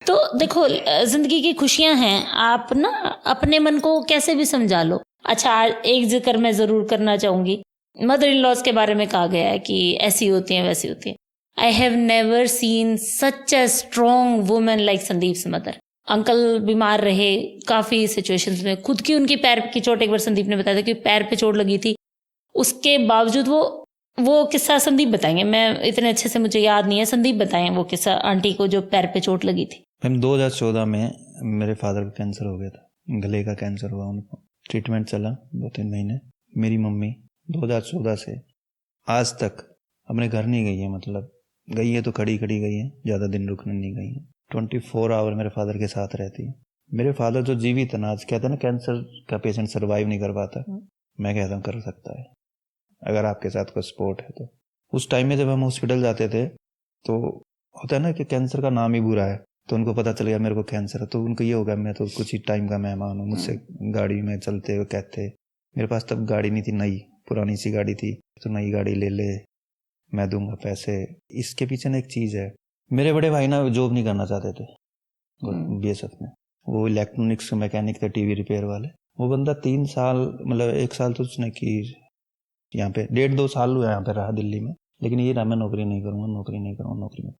तो देखो, जिंदगी की खुशियां हैं, आप ना अपने मन को कैसे भी समझा लो। अच्छा, एक जिक्र मैं जरूर करना चाहूंगी। मदर इन लॉज के बारे में कहा गया है कि ऐसी होती हैं वैसी होती हैं। I have never seen such a strong women like Sandeep's mother. Uncle बीमार रहे काफी सिचुएशंस में, खुद की उनकी पैर की चोट, एक बार संदीप ने बताया था कि पैर पे चोट लगी थी, उसके बावजूद वो किस्सा संदीप बताएंगे, मैं इतने अच्छे से मुझे याद नहीं है। संदीप बताएं वो किस्सा आंटी को जो पैर पे चोट लगी थी। मैम 2014 में मेरे फादर को कैंसर हो गया था, गले का कैंसर हुआ उनको। ट्रीटमेंट चला 2-3 महीने। मेरी मम्मी 2014 से आज तक अपने घर नहीं गई है, मतलब गई है तो खड़ी खड़ी गई है, ज़्यादा दिन रुकने नहीं गई है। 24 आवर मेरे फादर के साथ रहती है। मेरे फादर जो जीवित है ना, आज कहते हैं ना कैंसर का पेशेंट सर्वाइव नहीं कर पाता, मैं कहता हूँ कर सकता है अगर आपके साथ कोई सपोर्ट है तो। उस टाइम में जब हम हॉस्पिटल जाते थे तो होता है ना कि कैंसर का नाम ही बुरा है, तो उनको पता चल गया मेरे को कैंसर है, तो उनको ये होगा मैं तो कुछ ही टाइम का मेहमान हूँ, मुझसे गाड़ी में चलते हुए कहते मेरे पास तब गाड़ी नहीं थी, नई पुरानी सी गाड़ी थी। तो नई गाड़ी ले ले, मैं दूंगा पैसे। इसके पीछे ना एक चीज़ है, मेरे बड़े भाई ना जॉब नहीं करना चाहते थे बीएसएफ में। वो इलेक्ट्रॉनिक्स मैकेनिक थे, टीवी रिपेयर वाले। वो बंदा 3 साल, मतलब 1 साल तो उसने की यहाँ पे, 1.5-2 साल हुआ यहाँ पे रहा दिल्ली में, लेकिन ये रहा मैं नौकरी नहीं करूँगा, नौकरी नहीं करूँगा, नौकरी नहीं।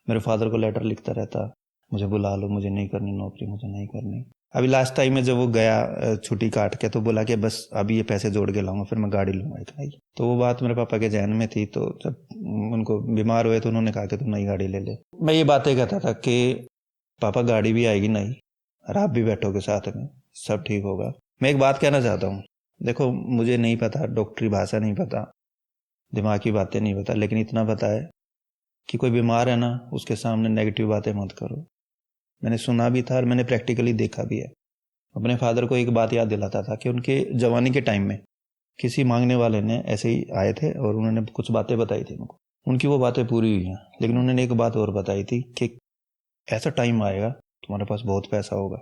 मेरे फादर को लेटर लिखता रहता, मुझे बुला लो, मुझे नहीं करनी नौकरी, मुझे नहीं करनी। अभी लास्ट टाइम में जब वो गया छुट्टी काट के, तो बोला कि बस अभी ये पैसे जोड़ के लाऊंगा, फिर मैं गाड़ी लूंगा एक नई। तो वो बात मेरे पापा के जहन में थी। तो जब उनको बीमार हुए तो उन्होंने कहा कि तू नई गाड़ी ले ले। मैं ये बातें कहता था कि पापा गाड़ी भी आएगी नई और आप भी बैठोगे साथ में, सब ठीक होगा। मैं एक बात कहना चाहता हूँ, देखो मुझे नहीं पता, डॉक्टरी भाषा नहीं पता, दिमाग की बातें नहीं पता, लेकिन इतना पता है कि कोई बीमार है ना, उसके सामने नेगेटिव बातें मत करो। मैंने सुना भी था और मैंने प्रैक्टिकली देखा भी है। अपने फादर को एक बात याद दिलाता था कि उनके जवानी के टाइम में किसी मांगने वाले ने ऐसे ही आए थे और उन्होंने कुछ बातें बताई थी उनको, उनकी वो बातें पूरी हुई हैं। लेकिन उन्होंने एक बात और बताई थी कि ऐसा टाइम आएगा तुम्हारे पास बहुत पैसा होगा।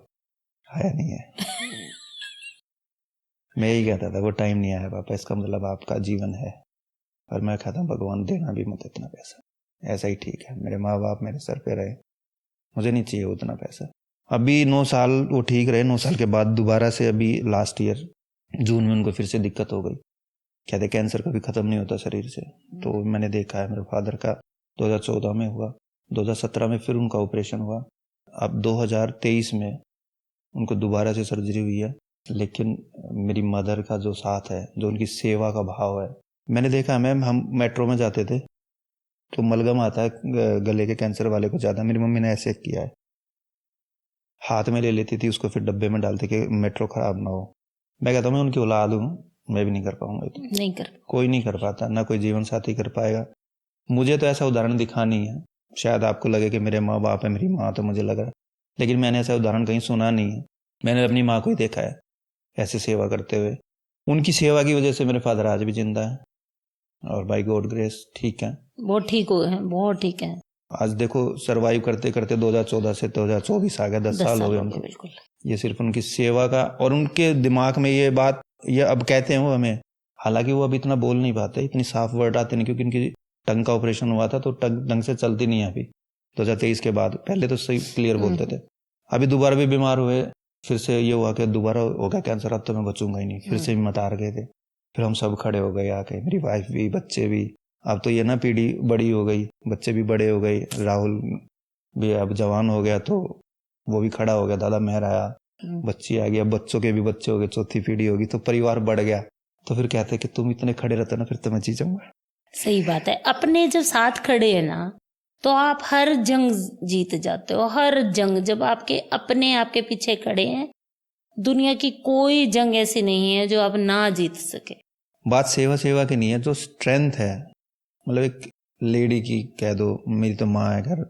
आया नहीं है। मैं यही कहता था वो टाइम नहीं आया पापा, इसका मतलब आपका जीवन है। और मैं कहता हूँ भगवान देना भी मत इतना पैसा, ऐसा ही ठीक है। मेरे माँ बाप मेरे सर पे रहे, मुझे नहीं चाहिए उतना पैसा। अभी 9 साल वो ठीक रहे, 9 साल के बाद दोबारा से अभी लास्ट ईयर जून में उनको फिर से दिक्कत हो गई। कहते कैंसर कभी ख़त्म नहीं होता शरीर से। तो मैंने देखा है मेरे फादर का 2014 में हुआ, 2017 में फिर उनका ऑपरेशन हुआ, अब 2023 में उनको दोबारा से सर्जरी हुई है। लेकिन मेरी मदर का जो साथ है, जो उनकी सेवा का भाव है, मैंने देखा है मैम, हम मेट्रो में जाते थे तो मलगम आता है गले के कैंसर वाले को ज़्यादा, मेरी मम्मी ने ऐसे किया है, हाथ में ले लेती थी उसको, फिर डब्बे में डालती कि मेट्रो खराब ना हो। मैं कहता हूँ मैं उनकी औलाद हूँ, मैं भी नहीं कर पाऊंगा। नहीं कर, कोई नहीं कर पाता, ना कोई जीवन साथी कर पाएगा। मुझे तो ऐसा उदाहरण दिखानी है, शायद आपको लगे कि मेरे माँ बाप है, मेरी माँ, तो मुझे लग रहा है, लेकिन मैंने ऐसा उदाहरण कहीं सुना नहीं है। मैंने अपनी माँ को ही देखा है ऐसे सेवा करते हुए। उनकी सेवा की वजह से मेरे फादर आज भी जिंदा है और बाय गॉड ग्रेस ठीक है, बहुत ठीक हो गए, बहुत ठीक है। आज देखो सर्वाइव करते करते 2014 से 2024 आ गया, 10 साल हो गए उनको। बिल्कुल, ये सिर्फ उनकी सेवा का, और उनके दिमाग में ये बात, ये अब कहते हैं वो हमें, हालांकि वो अब इतना बोल नहीं पाते, इतनी साफ वर्ड आते नहीं, क्योंकि उनकी टंग का ऑपरेशन हुआ था तो टंग ढंग से चलती नहीं है अभी 2023 के बाद। पहले तो सही क्लियर बोलते थे। अभी दोबारा भी बीमार हुए, फिर से ये हुआ कि दोबारा हो गया कैंसर, अब तो मैं बचूंगा ही नहीं, फिर से भी मत हार गए थे। फिर हम सब खड़े हो गए आके, मेरी वाइफ भी, बच्चे भी। अब तो ये ना पीढ़ी बड़ी हो गई, बच्चे भी बड़े हो गए, राहुल भी अब जवान हो गया तो वो भी खड़ा हो गया, दादा मेहर आया, बच्ची आ गई, अब बच्चों के भी बच्चे हो गए, चौथी पीढ़ी होगी, तो परिवार बढ़ गया। तो फिर कहते कि तुम इतने खड़े रहते ना, फिर तो मैं जी जाऊंगा। सही बात है। अपने जब साथ खड़े हैं ना, तो आप हर जंग जीत जाते हो, हर जंग। जब आपके अपने आपके पीछे खड़े हैं, दुनिया की कोई जंग ऐसी नहीं है जो आप ना जीत सके। बात सेवा की नहीं है, जो स्ट्रेंथ है, मतलब एक लेडी की कह दो, मेरी तो माँ है घर,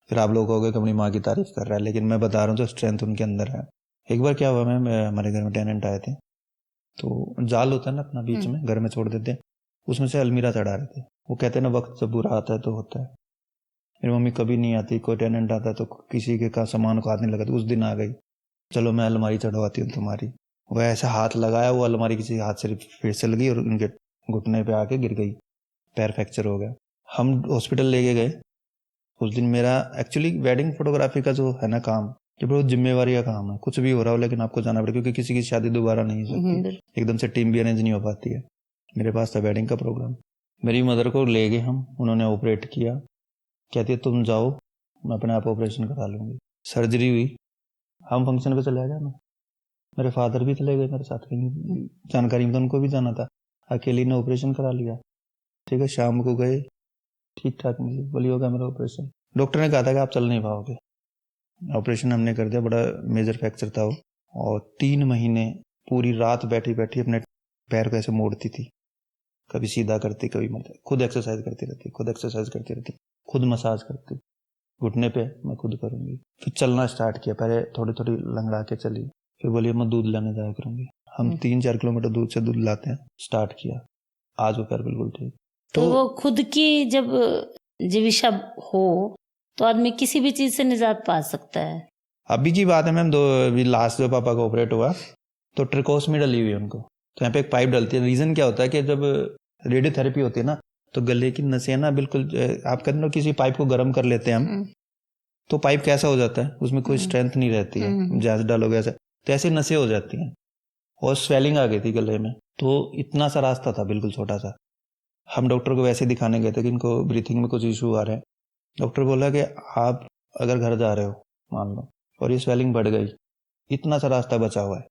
फिर आप लोग कहोगे कि अपनी माँ की तारीफ कर रहा है, लेकिन मैं बता रहा हूँ जो स्ट्रेंथ उनके अंदर है। एक बार क्या हुआ, मैं हमारे घर में टेनेंट आए थे, तो जाल होता है ना अपना बीच में, घर में छोड़ देते हैं, उसमें से अलमीरा चढ़ा रहे थे। वो कहते हैं ना वक्त जब बुरा आता है तो होता है। मेरी मम्मी कभी नहीं आती, कोई टेनेंट आता है तो किसी के का सामान को हाथ नहीं लगाती, उस दिन आ गई, चलो मैं अलमारी चढ़वाती हूँ तुम्हारी। वो ऐसा हाथ लगाया, वो अलमारी किसी हाथ से फिर से लगी और उनके घुटने पे आके गिर गई, पैर फ्रैक्चर हो गया। हम हॉस्पिटल लेके गए। उस दिन मेरा एक्चुअली वेडिंग फोटोग्राफी का जो है ना काम, ये बहुत जिम्मेवारी का काम है, कुछ भी हो रहा हो लेकिन आपको जाना पड़ेगा, क्योंकि किसी की शादी दोबारा नहीं हो सकती, एकदम से टीम भी अरेंज नहीं हो पाती है। मेरे पास था वेडिंग का प्रोग्राम, मेरी मदर को ले गए हम, उन्होंने ऑपरेट किया, कहती है तुम जाओ मैं अपने आप ऑपरेशन करा लूँगी। सर्जरी हुई, हम फंक्शन पे चले गए, मेरे फादर भी चले गए मेरे साथ, कहीं जानकारी में तो उनको भी जाना था, अकेली ने ऑपरेशन करा लिया। ठीक है, शाम को गए, ठीक ठाक मुझे बोली होगा मेरा ऑपरेशन। डॉक्टर ने कहा था कि आप चल नहीं पाओगे। ऑपरेशन हमने कर दिया, बड़ा मेजर फ्रैक्चर था वो, और 3 महीने पूरी रात बैठी बैठी अपने पैर को ऐसे मोड़ती थी, कभी सीधा करती कभी मत, खुद एक्सरसाइज करती रहती, खुद मसाज करती, घुटने पे मैं खुद करूंगी। फिर चलना स्टार्ट किया, पहले थोड़ी थोड़ी लंगड़ा के चली, फिर बोलिए मैं दूध लाने जाया करूंगी। हम 3-4 किलोमीटर दूध से दूध लाते हैं, स्टार्ट किया, आज वो पैर बिल्कुल ठीक। तो वो खुद की जब जीविका हो तो आदमी किसी भी चीज से निजात पा सकता है। अभी की बात है मैम, लास्ट जो पापा को ऑपरेट हुआ तो ट्रिकोसमी डली हुई उनको, तो यहाँ पे एक पाइप डलती है। रीज़न क्या होता है कि जब रेडियोथेरेपी होती है ना, तो गले की नसें ना बिल्कुल, आप कहते हो किसी पाइप को गर्म कर लेते हैं हम, तो पाइप कैसा हो जाता है, उसमें कोई स्ट्रेंथ नहीं रहती है, ज़्यादा डालोगे ऐसा, तो ऐसे नसें हो जाती हैं और स्वेलिंग आ गई थी गले में। तो इतना सा रास्ता था, बिल्कुल छोटा सा। हम डॉक्टर को वैसे दिखाने गए थे कि इनको ब्रीथिंग में कुछ इशू आ रहे हैं। डॉक्टर बोला कि आप अगर घर जा रहे हो मान लो और ये स्वेलिंग बढ़ गई, इतना सा रास्ता बचा हुआ है,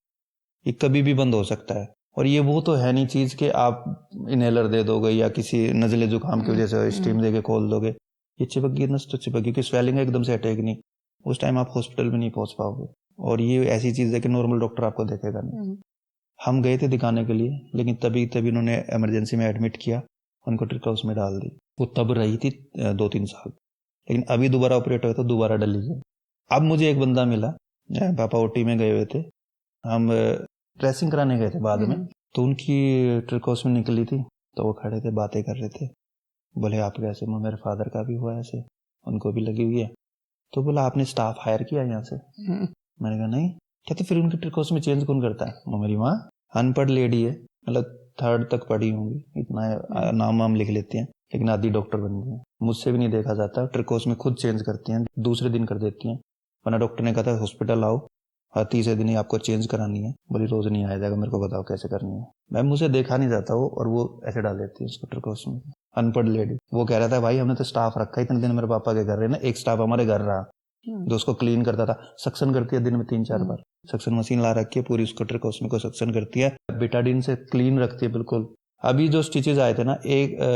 ये कभी भी बंद हो सकता है। और ये वो तो है नहीं चीज़ कि आप इनहेलर दे दोगे या किसी नज़ले जुकाम की वजह से स्टीम दे के खोल दोगे। ये चिपक गई नस तो चिपक गई, क्योंकि स्वेलिंग एकदम से हटेगी नहीं, उस टाइम आप हॉस्पिटल में नहीं पहुंच पाओगे। और ये ऐसी चीज़ है कि नॉर्मल डॉक्टर आपको देखेगा नहीं। हम गए थे दिखाने के लिए, लेकिन तभी उन्होंने इमरजेंसी में एडमिट किया, उनको ट्रिकोस में डाल दी। वो तब रही थी 2-3 साल, लेकिन अभी दोबारा ऑपरेट हुआ तो दोबारा डली है। अब मुझे एक बंदा मिला, पापा ओटी में गए हुए थे, हम ड्रेसिंग कराने गए थे बाद में, तो उनकी ट्रिकोस में निकली थी, तो वो खड़े थे बातें कर रहे थे। बोले आप कैसे? मेरे फादर का भी हुआ ऐसे, उनको भी लगी हुई है। तो बोला आपने स्टाफ हायर किया यहाँ से? मैंने कहा नहीं। कहते फिर उनकी ट्रिकोस में चेंज कौन करता है? वो मेरी माँ अनपढ़ लेडी है, मतलब 3rd तक पढ़ी होंगी, इतना नाम वाम लिख लेती हैं, लेकिन आधी डॉक्टर बन गई है। मुझसे भी नहीं देखा जाता, ट्रिकोस में खुद चेंज करती हैं, दूसरे दिन कर देती हैं। वरना डॉक्टर ने कहा था हॉस्पिटल आओ, हर तीसरे दिन ही आपको चेंज करानी है। बोली रोज नहीं आया जाएगा, मेरे को बताओ कैसे करनी है। मैम मुझे देखा नहीं जाता वो, और वो ऐसे डाल देती है उसको ट्रिकोस में। अनपढ़ लेडी। वो कह रहा था भाई हमने तो स्टाफ रखा, इतने दिन मेरे पापा के घर रहे ना, एक स्टाफ हमारे घर रहा जो उसको क्लीन करता था। सक्शन करती है दिन में 3-4 बार, सक्शन मशीन ला रखी है पूरी, उसको ट्रिकोस्मी को सक्शन करती है, बेटाडीन से क्लीन रखती है बिल्कुल। अभी जो स्टिचेज आए थे ना,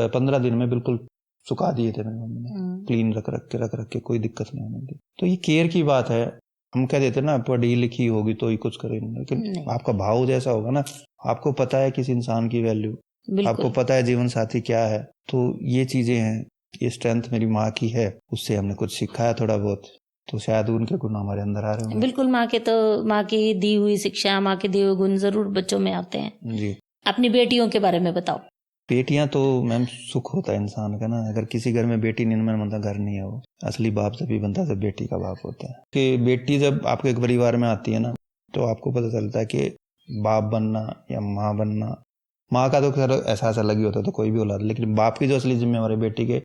15 दिन में बिल्कुल सुखा दिए थे मेरी मम्मी ने, क्लीन रख के कोई दिक्कत नहीं होने दी। तो ये केयर की बात है। हम कह देते ना पढ़ी लिखी होगी तो ही कुछ करेंगे, लेकिन आपका भाव जैसा होगा ना, आपको पता है किसी इंसान की वैल्यू, आपको पता है जीवन साथी क्या है, तो ये चीजें हैं। ये स्ट्रेंथ मेरी माँ की है, उससे हमने कुछ सीखा है थोड़ा बहुत, तो शायद उनके गुण हमारे अंदर आ रहे होंगे। बिल्कुल, माँ की दी हुई शिक्षा, माँ के दिए हुए गुण जरूर बच्चों में आते हैं जी। अपनी बेटियों के बारे में बताओ। बेटियां तो मैम सुख होता है इंसान का ना, अगर किसी घर में बेटी नहीं बनता घर नहीं है वो। असली बाप तभी बनता जब बेटी का बाप होता है। कि बेटी जब आपके एक परिवार में आती है ना, तो आपको पता चलता है कि बाप बनना या माँ बनना, माँ का तो खैर एहसास अलग ही होता है, तो कोई भी औलाद, लेकिन बाप की जो असली जिम्मेवारी बेटी के,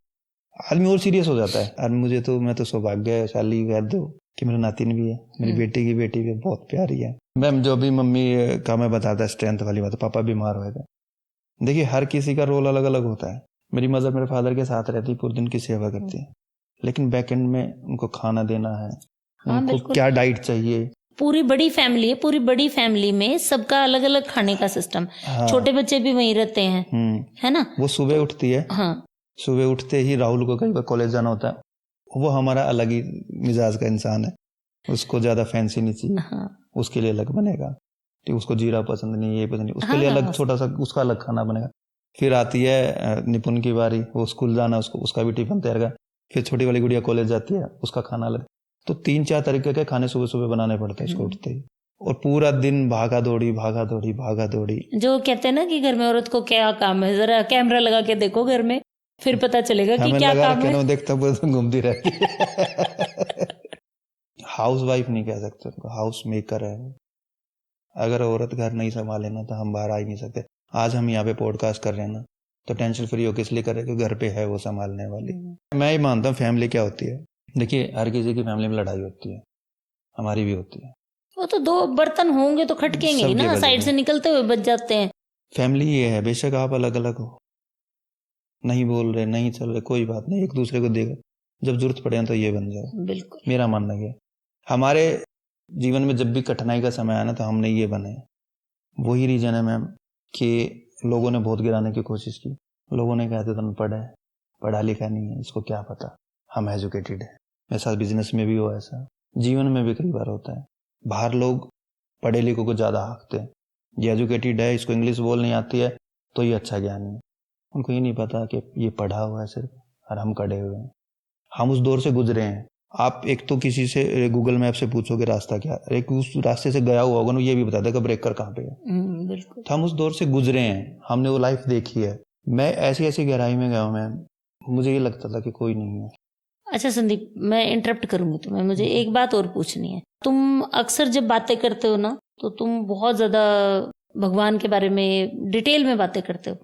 आदमी और सीरियस हो जाता है। और मैं तो सौभाग्यशाली कहते हो कि मेरा नातिन भी है, मेरी बेटी की बेटी भी बहुत प्यारी है। मैम जो भी मम्मी का मैं बताता स्ट्रेंथ वाली बात, पापा बीमार हुए थे, देखिए हर किसी का रोल अलग अलग होता है। मेरी मदर मेरे फादर के साथ रहती, पूरे दिन की सेवा करती है, लेकिन बैक एंड में उनको खाना देना है, उनको क्या डाइट चाहिए। पूरी बड़ी फैमिली है, पूरी बड़ी फैमिली में सबका अलग अलग खाने का सिस्टम। हाँ। छोटे बच्चे भी वहीं रहते हैं, है ना। वो सुबह उठती है, हाँ, सुबह उठते ही राहुल को कई बार कॉलेज जाना होता है, वो हमारा अलग ही मिजाज का इंसान है, उसको ज्यादा फैंसी नहीं चाहिए। हाँ। उसके लिए अलग बनेगा, उसको जीरा पसंद नहीं, ये पसंद नहीं, उसके लिए अलग छोटा सा उसका अलग खाना बनेगा। फिर आती है निपुण की बारी, वो स्कूल जाना, उसका भी टिफिन तैयार कर। फिर छोटी वाली गुड़िया कॉलेज जाती है, उसका खाना अलग। तो 3-4 तरीके के खाने सुबह सुबह बनाने पड़ते हैं उसको उठते ही, और पूरा दिन भागा दौड़ी। जो कहते हैं ना कि घर में औरत को क्या काम है, जरा कैमरा लगा के देखो घर में, फिर पता चलेगा कि क्या काम है। देखता घूमती रहती है। हाउस वाइफ नहीं कह सकते उनको, हाउस मेकर है। अगर औरत घर नहीं संभाले ना, तो हम बाहर आ ही नहीं सकते। आज हम यहाँ पे पॉडकास्ट कर रहे हैं ना, तो टेंशन फ्री होकर इसलिए कर रहे हैं कि घर पे है वो संभालने वाली। मैं ही मानता हूँ फैमिली क्या होती है। देखिए हर किसी की फैमिली में लड़ाई होती है, हमारी भी होती है। वो तो 2 बर्तन होंगे तो खटकेंगे ही ना, साइड से निकलते हुए बच जाते हैं। फैमिली ये है, बेशक आप अलग अलग हो, नहीं बोल रहे, नहीं चल रहे, कोई बात नहीं, एक दूसरे को देगा, जब जरूरत पड़े तो ये बन जाओ। बिल्कुल, मेरा मानना है। हमारे जीवन में जब भी कठिनाई का समय आया ना, तो हमने ये बने। वही रीजन है मैम कि लोगों ने बहुत गिराने की कोशिश की। लोगों ने कहा था तुम पढ़ा लिखा नहीं है, इसको क्या पता। हम एजुकेटेड है। मेरे साथ बिजनेस में भी हो, ऐसा जीवन में भी कई बार होता है। बाहर लोग पढ़े लिखों को ज्यादा हाँकते हैं, ये एजुकेटेड है, इसको इंग्लिश बोल नहीं आती है तो ये अच्छा ज्ञानी है। उनको ये नहीं पता कि ये पढ़ा हुआ है सिर्फ, और हम कड़े हुए हैं। हम उस दौर से गुजरे हैं। आप एक तो किसी से गूगल मैप से पूछोगे रास्ता क्या, एक उस रास्ते से गया हुआ होगा ना, ये भी बता देगा ब्रेकर कहाँ पे है। बिल्कुल। तो हम उस दौर से गुजरे हैं, हमने वो लाइफ देखी है। मैं ऐसी गहराई में गया हूँ मैम, मुझे ये लगता था कि कोई नहीं है। अच्छा संदीप, मैं इंटरप्ट करूंगी तुम्हें, मुझे एक बात और पूछनी है। तुम अक्सर जब बातें करते हो ना, तो तुम बहुत ज्यादा भगवान के बारे में डिटेल में बातें करते हो,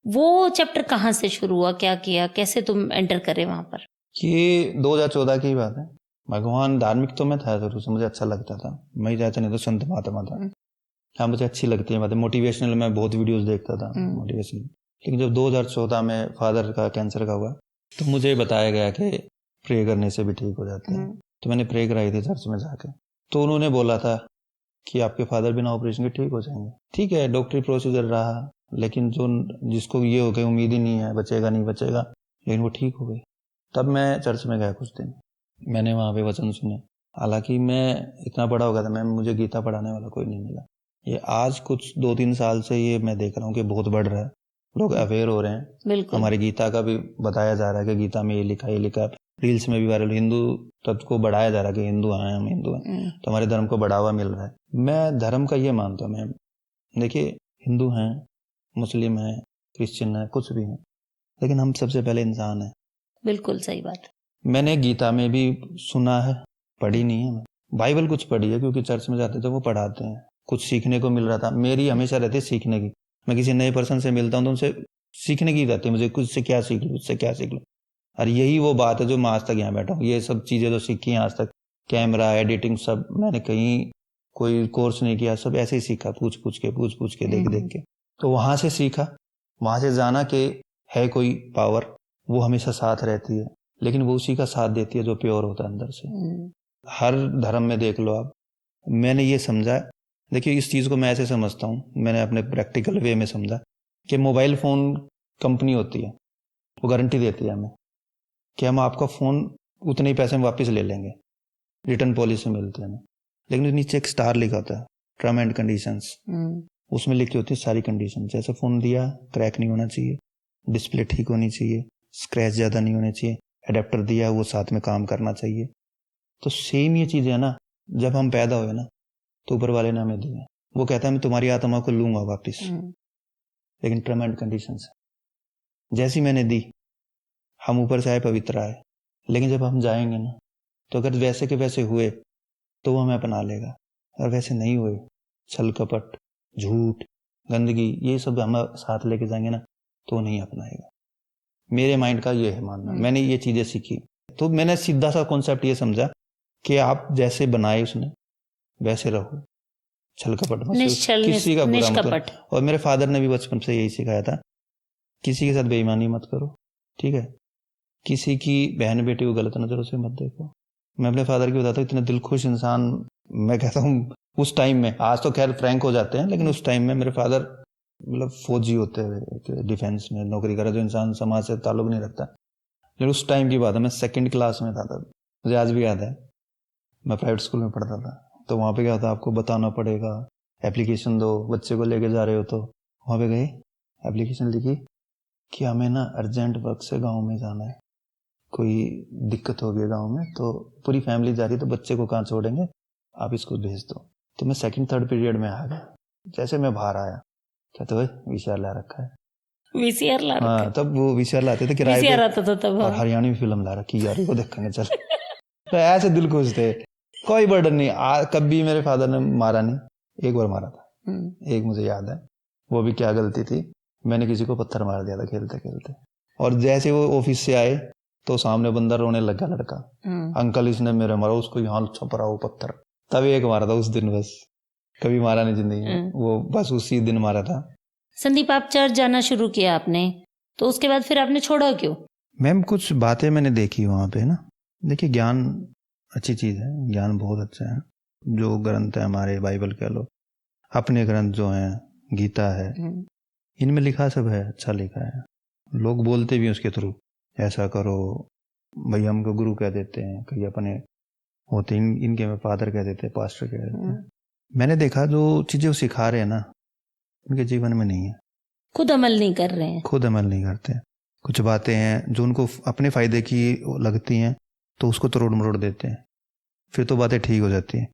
वो चैप्टर कहाँ से शुरू हुआ, क्या किया, कैसे तुम एंटर करे वहां पर? ये 2014 की बात है। भगवान धार्मिक तो मैं था शुरू से, मुझे अच्छा लगता था। मैं चाहता नहीं तो संत महात्मा था। हाँ, मुझे अच्छी लगती है बातें, मोटिवेशनल मैं बहुत वीडियोस देखता था मोटिवेशनल। लेकिन जब 2014 में फादर का कैंसर का हुआ तो मुझे बताया गया कि प्रे करने से भी ठीक हो जाते हैं। तो मैंने प्रे कराई थी चर्च में जाके, तो उन्होंने बोला था कि आपके फादर बिना ऑपरेशन के ठीक हो जाएंगे। ठीक है, डॉक्टरी प्रोसीजर रहा, लेकिन जो जिसको ये हो गया उम्मीद ही नहीं है बचेगा नहीं बचेगा, लेकिन वो ठीक हो गई। तब मैं चर्च में गया कुछ दिन, मैंने वहाँ पे वचन सुने। हालांकि मैं इतना बड़ा हो गया था, मुझे गीता पढ़ाने वाला कोई नहीं मिला। ये आज कुछ 2-3 साल से ये मैं देख रहा हूँ कि बहुत बढ़ रहा है, लोग अवेयर हो रहे हैं। हमारी गीता का भी बताया जा रहा है कि गीता में ये लिखा है। रील्स में भी वायरल, हिंदू तत्व को बढ़ाया जा रहा है कि हिंदू हैं, हम हिंदू हैं, तो हमारे धर्म को बढ़ावा मिल रहा है। मैं धर्म का ये मानता हूँ, मैं देखिए हिंदू हैं, मुस्लिम हैं, क्रिश्चियन हैं, कुछ भी हैं, लेकिन हम सबसे पहले इंसान हैं। बिल्कुल सही बात। मैंने गीता में भी सुना है, पढ़ी नहीं है, बाइबल कुछ पढ़ी है क्योंकि चर्च में जाते थे वो पढ़ाते हैं, कुछ सीखने को मिल रहा था। मेरी हमेशा रहती है सीखने की, मैं किसी नए पर्सन से मिलता हूँ तो उनसे सीखने की रहती है, मुझे कुछ से क्या सीख लूँ, उससे क्या सीख लूँ। और यही वो बात है जो मैं आज तक यहाँ बैठा हूँ। ये सब चीज़ें जो सीखी हैं आज तक, कैमरा, एडिटिंग, सब मैंने कहीं कोई कोर्स नहीं किया, सब ऐसे ही सीखा, पूछ पूछ के देख के। तो वहां से सीखा, वहां से जाना कि है कोई पावर, वो हमेशा साथ रहती है, लेकिन वो उसी का साथ देती है जो प्योर होता है अंदर से। हर धर्म में देख लो आप, मैंने ये समझा, देखिए इस चीज को मैं ऐसे समझता हूँ, मैंने अपने प्रैक्टिकल वे में समझा कि मोबाइल फोन कंपनी होती है, वो गारंटी देती है हमें कि हम आपका फोन उतने ही पैसे में वापस ले लेंगे, रिटर्न पॉलिसी मिलती है हमें। लेकिन नीचे एक स्टार लिखा होता है, टर्म एंड कंडीशंस, उसमें लिखी होती है सारी कंडीशन। जैसे फोन दिया, क्रैक नहीं होना चाहिए, डिस्प्ले ठीक होनी चाहिए, स्क्रैच ज्यादा नहीं होने चाहिए, एडेप्टर दिया वो साथ में काम करना चाहिए। तो सेम ये चीजें है ना, जब हम पैदा हुए ना तो ऊपर वाले ने हमें दिए, वो कहता है मैं तुम्हारी आत्मा को लूंगा वापिस, लेकिन टर्म एंड कंडीशंस जैसी मैंने दी, हम ऊपर से आए पवित्र आए, लेकिन जब हम जाएंगे ना तो अगर वैसे के वैसे हुए तो वो हमें अपना लेगा, और वैसे नहीं हुए, छल कपट, झूठ, गंदगी, ये सब हम साथ लेके जाएंगे ना तो वो नहीं अपनाएगा। मेरे माइंड का ये है मानना, मैंने ये चीजें सीखी। तो मैंने सीधा सा कॉन्सेप्ट ये समझा कि आप जैसे बनाए उसने वैसे रहो, छल कपट मत, किसी का बुरा मत करो। और मेरे फादर ने भी बचपन से यही सिखाया था, किसी के साथ बेईमानी मत करो, ठीक है, किसी की बहन बेटी को गलत नजरों से मत देखो। मैं अपने फादर की बताता हूँ, इतने दिलखुश इंसान, मैं कहता हूँ उस टाइम में, आज तो खैर फ्रैंक हो जाते हैं, लेकिन उस टाइम में मेरे फादर मतलब फौजी होते हुए डिफेंस में नौकरी करा, जो इंसान समाज से ताल्लुक नहीं रखता। लेकिन उस टाइम की बात है, मैं 2nd क्लास में था तब, मुझे आज भी याद है, मैं प्राइवेट स्कूल में पढ़ता था। तो वहाँ पे क्या होता, आपको बताना पड़ेगा, एप्लीकेशन दो, बच्चे को लेके जा रहे हो तो वहाँ पे गए, एप्लीकेशन लिखी कि हमें ना अर्जेंट वर्क से गाँव में जाना है, कोई दिक्कत हो गई गाँव में, तो पूरी फैमिली जा रही है, तो बच्चे को कहाँ छोड़ेंगे, आप इसको भेज दो। तो मैं 2nd-3rd पीरियड में आ गया, जैसे मैं बाहर आया, कहते हुए वीसीआर ला रखा है, वीसीआर ला रखा है। हाँ, तब वो वीसीआर लाते थे किराए पे, आता था तब, और हरियाणवी फिल्म ला रखी यार, वो देखेंगे चल। तो ऐसे दिल खुश थे, कोई बर्डन नहीं। कभी मेरे फादर ने मारा नहीं, एक बार मारा था, एक मुझे याद है, वो भी क्या गलती थी, मैंने किसी को पत्थर मार दिया था खेलते खेलते, और जैसे वो ऑफिस से आए तो सामने बंदा रोने लगा, लड़का, अंकल इसने मेरे मारा, उसको यहाँ छपरा वो पत्थर, तब एक मारा था उस दिन, बस कभी मारा नहीं जिंदगी में, वो बस उसी दिन मारा था। संदीप, आप चर्च जाना शुरू किया आपने, तो उसके बाद फिर आपने छोड़ा क्यों? मैम कुछ बातें मैंने देखी वहां पे ना, देखिए ज्ञान अच्छी चीज है, ज्ञान बहुत अच्छा है, जो ग्रंथ है हमारे, बाइबल कह लो, अपने ग्रंथ जो हैं, गीता है, इनमें लिखा सब है, अच्छा लिखा है, लोग बोलते भी उसके थ्रू, ऐसा करो, भाई हमको गुरु कह देते हैं, कहीं अपने होते इनके में फादर कह देते हैं, पास्टर कह देते हैं। मैंने देखा जो चीजें वो सिखा रहे हैं ना, उनके जीवन में नहीं है, खुद अमल नहीं कर रहे हैं, खुद अमल नहीं करते। कुछ बातें हैं जो उनको अपने फायदे की लगती हैं तो उसको तोड़ मरोड़ देते हैं, फिर तो बातें ठीक हो जाती हैं।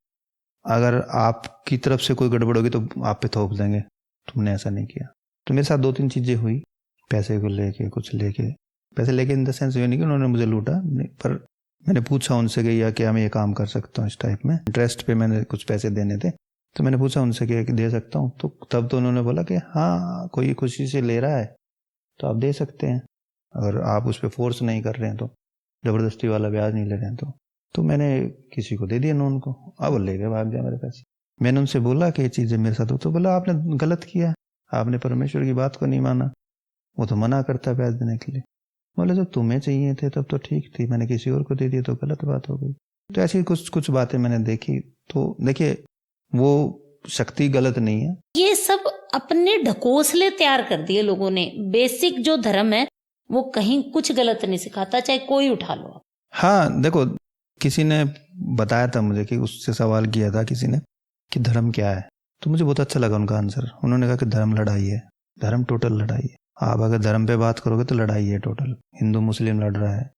अगर आपकी तरफ से कोई गड़बड़ होगी तो आप पे थोप देंगे, तुमने ऐसा नहीं किया। तो मेरे साथ 2-3 चीजें हुई, पैसे को लेके, कुछ लेके, पैसे लेके इन द सेंस ये नहीं कि उन्होंने मुझे लूटा, पर मैंने पूछा उनसे कि या क्या मैं ये काम कर सकता हूँ इस टाइप में, इंटरेस्ट पे मैंने कुछ पैसे देने थे, तो मैंने पूछा उनसे कि दे सकता हूँ, तो तब तो उन्होंने बोला कि हाँ कोई खुशी से ले रहा है तो आप दे सकते हैं, अगर आप उस पर फोर्स नहीं कर रहे हैं, तो ज़बरदस्ती वाला ब्याज नहीं ले रहे हैं तो मैंने किसी को दे दिया लोन को, अब वो ले गए, भाग गया मेरे पैसे। मैंने उनसे बोला कि ये चीज़ें मेरे साथ हो, तो बोला आपने गलत किया, आपने परमेश्वर की बात को नहीं माना, वो तो मना करता है ब्याज देने के लिए। बोले जब तुम्हें चाहिए थे तब तो ठीक थी, मैंने किसी और को दे दिया तो गलत बात हो गई। तो ऐसी कुछ बातें मैंने देखी। तो देखिए वो शक्ति गलत नहीं है, ये सब अपने ढकोसले तैयार कर दिए लोगों ने। बेसिक जो धर्म है वो कहीं कुछ गलत नहीं सिखाता, चाहे कोई उठा लो। हाँ देखो, किसी ने बताया था मुझे कि उससे सवाल किया था किसी ने कि धर्म क्या है, तो मुझे बहुत अच्छा लगा उनका आंसर। उन्होंने कहा कि धर्म लड़ाई है, धर्म टोटल लड़ाई है। आप अगर धर्म पे बात करोगे तो लड़ाई है टोटल। हिंदू मुस्लिम लड़ रहा है,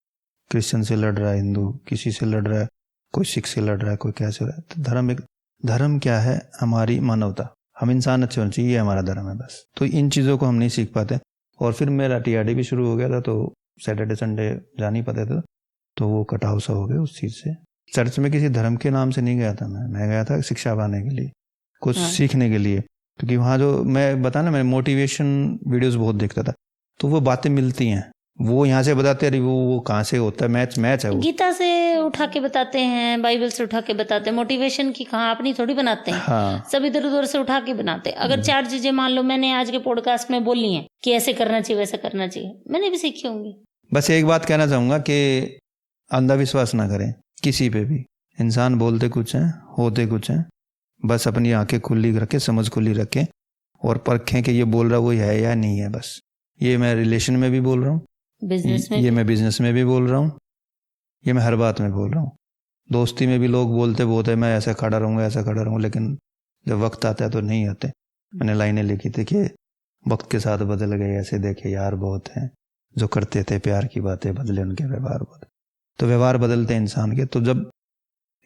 क्रिश्चियन से लड़ रहा है हिंदू, किसी से लड़ रहा है, कोई सिख से लड़ रहा है, कोई कैसे लड़ रहा है। तो धर्म क्या है? हमारी मानवता, हम इंसान अच्छे होने चाहिए, ये हमारा धर्म है बस। तो इन चीज़ों को हम नहीं सीख पाते। और फिर मेरा टीआरडी भी शुरू हो गया था, तो सैटरडे संडे जा नहीं पाते थे, तो वो कटाव सा हो गया उस चीज़ से। चर्च में किसी धर्म के नाम से नहीं गया था मैं गया था शिक्षा पाने के लिए, कुछ सीखने के लिए। क्योंकि वहाँ जो मैं बताना, मैं मोटिवेशन वीडियोस बहुत देखता था, तो वो बातें मिलती हैं, वो यहाँ से बताते हैं, वो कहाँ से होता है, मैच है वो। गीता से उठा के बताते हैं, बाइबल से उठा के बताते हैं, मोटिवेशन की कहाँ अपनी थोड़ी बनाते हैं। हाँ। सब इधर उधर से उठा के बनाते हैं। अगर 4 चीजें मान लो मैंने आज के पॉडकास्ट में बोली हैं कि ऐसे करना चाहिए वैसा करना चाहिए, मैंने भी सीखी होंगी। बस एक बात कहना चाहूंगा कि अंधविश्वास ना करें किसी पे भी। इंसान बोलते कुछ हैं, होते कुछ हैं। बस अपनी आंखें खुली रखें, समझ खुली रखें और परखें कि ये बोल रहा वो है या नहीं है। बस ये मैं रिलेशन में भी बोल रहा हूँ, बिजनेस में ये मैं बिजनेस में भी बोल रहा हूँ, ये मैं हर बात में बोल रहा हूँ। दोस्ती में भी लोग बोलते बहुत है मैं ऐसा खड़ा रहूँगा, ऐसा खड़ा रहूँ, लेकिन जब वक्त आता है तो नहीं आते। मैंने लाइनें लिखी थी कि वक्त के साथ बदल गए ऐसे देखे यार बहुत हैं, जो करते थे प्यार की बातें बदले उनके व्यवहार बहुत। तो व्यवहार बदलते हैं इंसान के। तो जब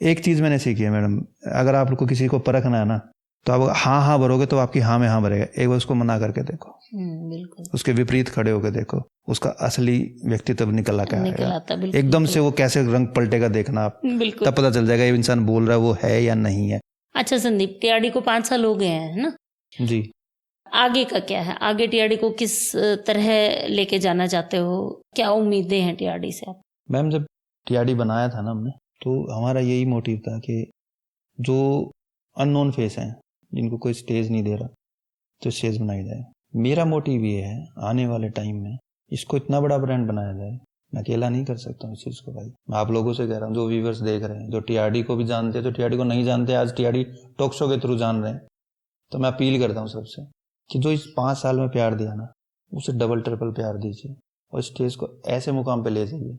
एक चीज़ मैंने सीखी है मैडम, अगर आपको किसी को परखना है ना, तो आप हाँ भरोगे तो आपकी हाँ में हाँ भरेगा। एक बार उसको मना करके देखो, बिल्कुल उसके विपरीत खड़े होकर देखो, उसका असली व्यक्तित्व निकल आता है। एकदम से वो कैसे रंग पलटेगा देखना आप, तब पता चल जाएगा ये इंसान बोल रहा है वो है या नहीं है। अच्छा संदीप, टीआरडी को 5 साल हो गए हैं ना जी। आगे का क्या है? आगे टीआरडी को किस तरह लेके जाना चाहते हो? क्या उम्मीदें हैं टीआरडी से आप? मैम जब टीआरडी बनाया था ना हमने, तो हमारा यही मोटिव था कि जो अननोन फेस हैं, जिनको कोई स्टेज नहीं दे रहा, तो स्टेज बनाई जाए। मेरा मोटिव ये है आने वाले टाइम में इसको इतना बड़ा ब्रांड बनाया जाए। मैं अकेला नहीं कर सकता हूँ इस चीज़ को भाई। मैं आप लोगों से कह रहा हूँ, जो व्यूवर्स देख रहे हैं, जो टीआरडी को भी जानते हैं, जो टीआरडी को नहीं जानते, आज टीआरडी टॉक शो के थ्रू जान रहे हैं, तो मैं अपील करता हूँ सबसे कि जो इस 5 साल में प्यार दिया ना, उसे डबल ट्रिपल प्यार दीजिए और स्टेज को ऐसे मुकाम पे ले जाइए।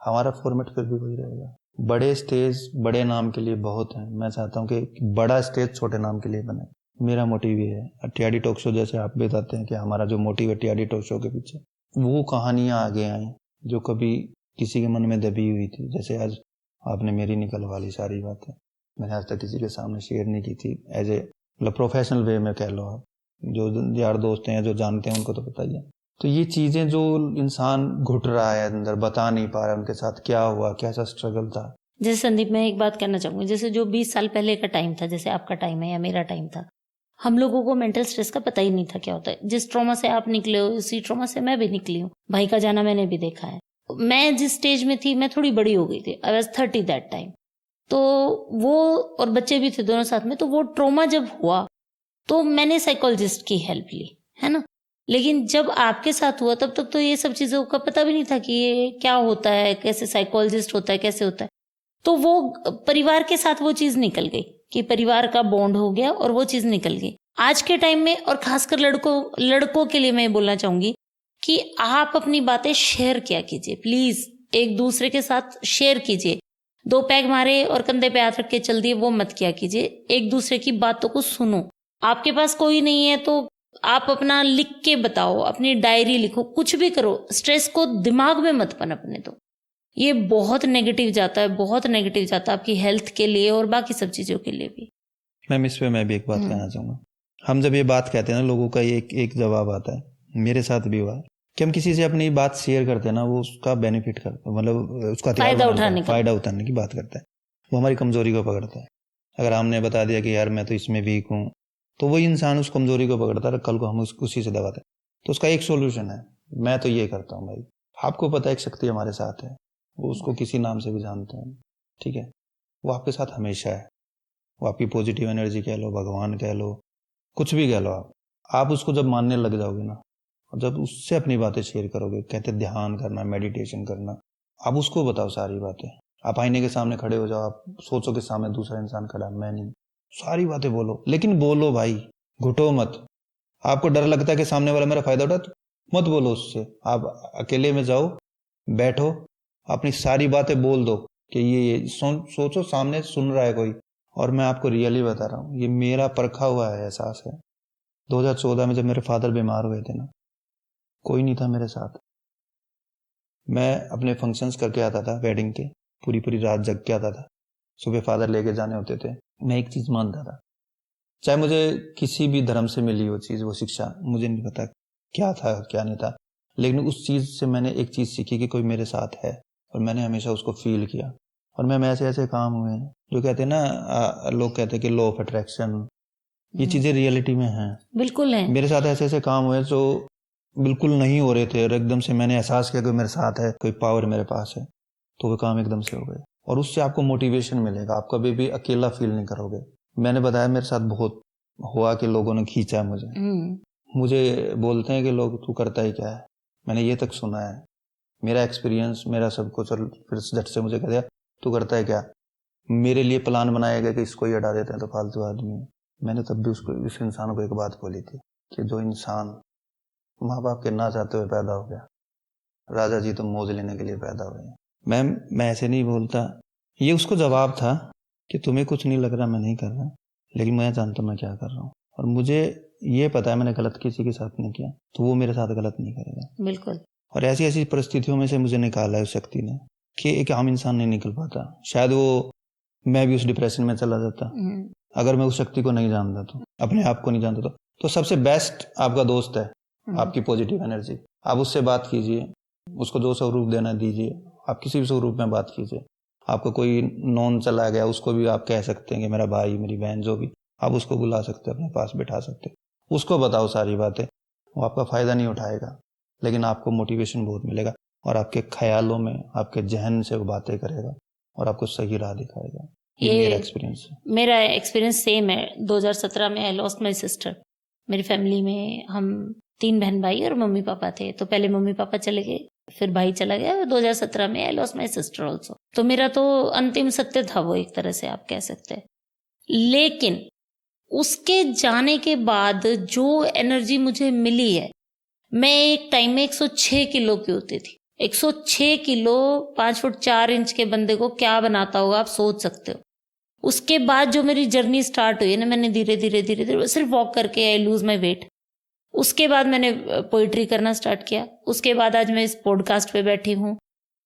हमारा फॉर्मेट फिर भी वही रहेगा। बड़े स्टेज बड़े नाम के लिए बहुत हैं, मैं चाहता हूँ कि बड़ा स्टेज छोटे नाम के लिए बने। मेरा मोटिव ये है। टीआरडी टॉक शो जैसे आप बताते हैं कि हमारा जो मोटिव है टीआरडी टॉक शो के पीछे, वो कहानियां आगे आई जो कभी किसी के मन में दबी हुई थी। जैसे आज आपने मेरी निकलवा ली सारी बातें, मैंने आज तक किसी के सामने शेयर नहीं की थी। एज ए मतलब प्रोफेशनल वे में कह लो आप, जो यार दोस्त हैं जो जानते हैं उनको तो पता ही है। तो ये चीज़ें जो इंसान घुट रहा है अंदर, बता नहीं पा रहा है उनके साथ क्या हुआ, कैसा स्ट्रगल था। जैसे संदीप मैं एक बात कहना चाहूंगी, जैसे जो 20 साल पहले का टाइम था, जैसे आपका टाइम है या मेरा टाइम था, हम लोगों को मेंटल स्ट्रेस का पता ही नहीं था क्या होता है। जिस ट्रॉमा से आप निकले हो उसी ट्रॉमा से मैं भी निकली हूँ। भाई का जाना मैंने भी देखा है। मैं जिस स्टेज में थी मैं थोड़ी बड़ी हो गई थी, आई वाज 30 दैट टाइम। तो वो और बच्चे भी थे दोनों साथ में। तो वो ट्रॉमा जब हुआ तो मैंने साइकोलॉजिस्ट की हेल्प ली, है ना। लेकिन जब आपके साथ हुआ तब तक तो ये सब चीजों का पता भी नहीं था कि ये क्या होता है, कैसे साइकोलॉजिस्ट होता है, कैसे होता है। तो वो परिवार के साथ वो चीज निकल गई कि परिवार का बॉन्ड हो गया और वो चीज निकल गई। आज के टाइम में और खासकर लड़कों के लिए मैं बोलना चाहूंगी कि आप अपनी बातें शेयर किया कीजिए, प्लीज एक दूसरे के साथ शेयर कीजिए। 2 पैग मारे और कंधे पे हाथ रख के चल दिए वो मत किया कीजिए। एक दूसरे की बातों को सुनो। आपके पास कोई नहीं है तो आप अपना लिख के बताओ, अपनी डायरी लिखो, कुछ भी करो। स्ट्रेस को दिमाग में मत पनपने दो। ये बहुत नेगेटिव जाता है, बहुत नेगेटिव जाता है आपकी हेल्थ के लिए और बाकी सब चीजों के लिए भी। मैम इस पे मैं भी एक बात कहना चाहूँगा। हम जब ये बात कहते हैं ना, लोगों का एक जवाब आता है, मेरे साथ भी हुआ है कि हम किसी से अपनी बात शेयर करते हैं ना, वो उसका बेनिफिट करता है, मतलब उसका फायदा उठाने की बात करता है, वो हमारी कमजोरी को पकड़ता है। अगर हमने बता दिया कि यार मैं तो इसमें वीक हूँ, तो वही इंसान उस कमजोरी को पकड़ता है, कल को हम उसी से दबाते हैं। तो उसका एक सोल्यूशन है, मैं तो ये करता हूँ भाई, आपको पता है एक शक्ति हमारे साथ है, वो उसको किसी नाम से भी जानते हैं, ठीक है, वो आपके साथ हमेशा है। वो आपकी पॉजिटिव एनर्जी कह लो, भगवान कह लो, कुछ भी कह लो, आप उसको जब मानने लग जाओगे ना, और जब उससे अपनी बातें शेयर करोगे, कहते ध्यान करना, मेडिटेशन करना, आप उसको बताओ सारी बातें। आप आईने के सामने खड़े हो जाओ, आप सोचो कि सामने दूसरा इंसान खड़ा है, मैं नहीं, सारी बातें बोलो, लेकिन बोलो भाई, घुटो मत। आपको डर लगता है कि सामने वाला मेरा फायदा उठा, मत बोलो उससे। आप अकेले में जाओ, बैठो, अपनी सारी बातें बोल दो कि ये सोचो सामने सुन रहा है कोई। और मैं आपको रियली बता रहा हूँ, ये मेरा परखा हुआ है एहसास है। 2014 में जब मेरे फादर बीमार हुए थे ना, कोई नहीं था मेरे साथ। मैं अपने फंक्शंस करके आता था, वेडिंग के, पूरी रात जग के आता था, सुबह फादर लेके जाने होते थे। मैं एक चीज मानता था, चाहे मुझे किसी भी धर्म से मिली वो चीज, वो शिक्षा, मुझे नहीं पता क्या था क्या नहीं था, लेकिन उस चीज से मैंने एक चीज सीखी कि कोई मेरे साथ है, और मैंने हमेशा उसको फील किया। और मैं ऐसे ऐसे काम हुए हैं जो कहते हैं ना, लोग कहते हैं कि लॉ ऑफ अट्रैक्शन, ये चीजें रियलिटी में हैं, बिल्कुल है। मेरे साथ ऐसे ऐसे काम हुए जो बिल्कुल नहीं हो रहे थे, और एकदम से मैंने एहसास किया कि मेरे साथ है, कोई पावर मेरे पास है, तो वो काम एकदम से हो गए। और उससे आपको मोटिवेशन मिलेगा, आप कभी भी अकेला फील नहीं करोगे। मैंने बताया मेरे साथ बहुत हुआ कि लोगों ने खींचा मुझे बोलते हैं कि लोग तू करता ही क्या है, मैंने ये तक सुना है, मेरा एक्सपीरियंस, मेरा सब कुछ, और फिर झट से मुझे कह दिया तू करता है क्या। मेरे लिए प्लान बनाया गया कि इसको ही हटा देते हैं तो फालतू आदमी। मैंने तब भी उस इंसान को एक बात बोली थी कि जो इंसान माँ बाप के ना चाहते हुए पैदा हो गया, राजा जी तो मौज लेने के लिए पैदा हुए हैं। मैं ऐसे नहीं बोलता, ये उसको जवाब था कि तुम्हें कुछ नहीं लग रहा, मैं नहीं कर रहा, लेकिन मैं जानता हूँ मैं क्या कर रहा हूँ, और मुझे ये पता है मैंने गलत किसी के साथ नहीं किया, तो वो मेरे साथ गलत नहीं करेगा। बिल्कुल। और ऐसी ऐसी परिस्थितियों में से मुझे निकाला है उस शक्ति ने कि एक आम इंसान नहीं निकल पाता। शायद वो, मैं भी उस डिप्रेशन में चला जाता अगर मैं उस शक्ति को नहीं जानता, तो अपने आप को नहीं जानता। तो सबसे बेस्ट आपका दोस्त है आपकी पॉजिटिव एनर्जी। आप उससे बात कीजिए, उसको जो स्वरूप देना दीजिए, आप किसी भी स्वरूप में बात कीजिए। आपको कोई नॉन चला गया, उसको भी आप कह सकते हैं कि मेरा भाई, मेरी बहन, जो भी, आप उसको बुला सकते हैं, अपने पास बिठा सकते हैं, उसको बताओ सारी बातें। वो आपका फायदा नहीं उठाएगा, लेकिन आपको मोटिवेशन बहुत मिलेगा, और आपके ख्यालों में, आपके जहन से वो बातें करेगा और आपको सही राह दिखाएगा। ये मेरा एक्सपीरियंस है। मेरा एक्सपीरियंस सेम है। 2017 में आई लॉस्ट माई सिस्टर। मेरी फैमिली में हम 3 बहन भाई और मम्मी पापा थे। तो पहले मम्मी पापा चले गए, फिर भाई चला गया, और 2017 में I lost my sister also. तो मेरा तो अंतिम सत्य था वो, एक तरह से आप कह सकते हैं। लेकिन उसके जाने के बाद जो एनर्जी मुझे मिली है, मैं एक टाइम में 106 किलो की होती थी। 106 किलो 5 फुट 4 इंच के बंदे को क्या बनाता होगा, आप सोच सकते हो। उसके बाद जो मेरी जर्नी स्टार्ट हुई है ना, मैंने धीरे धीरे सिर्फ वॉक करके आई लूज माई वेट। उसके बाद मैंने पोइट्री करना स्टार्ट किया। उसके बाद आज मैं इस पॉडकास्ट पे बैठी हूँ।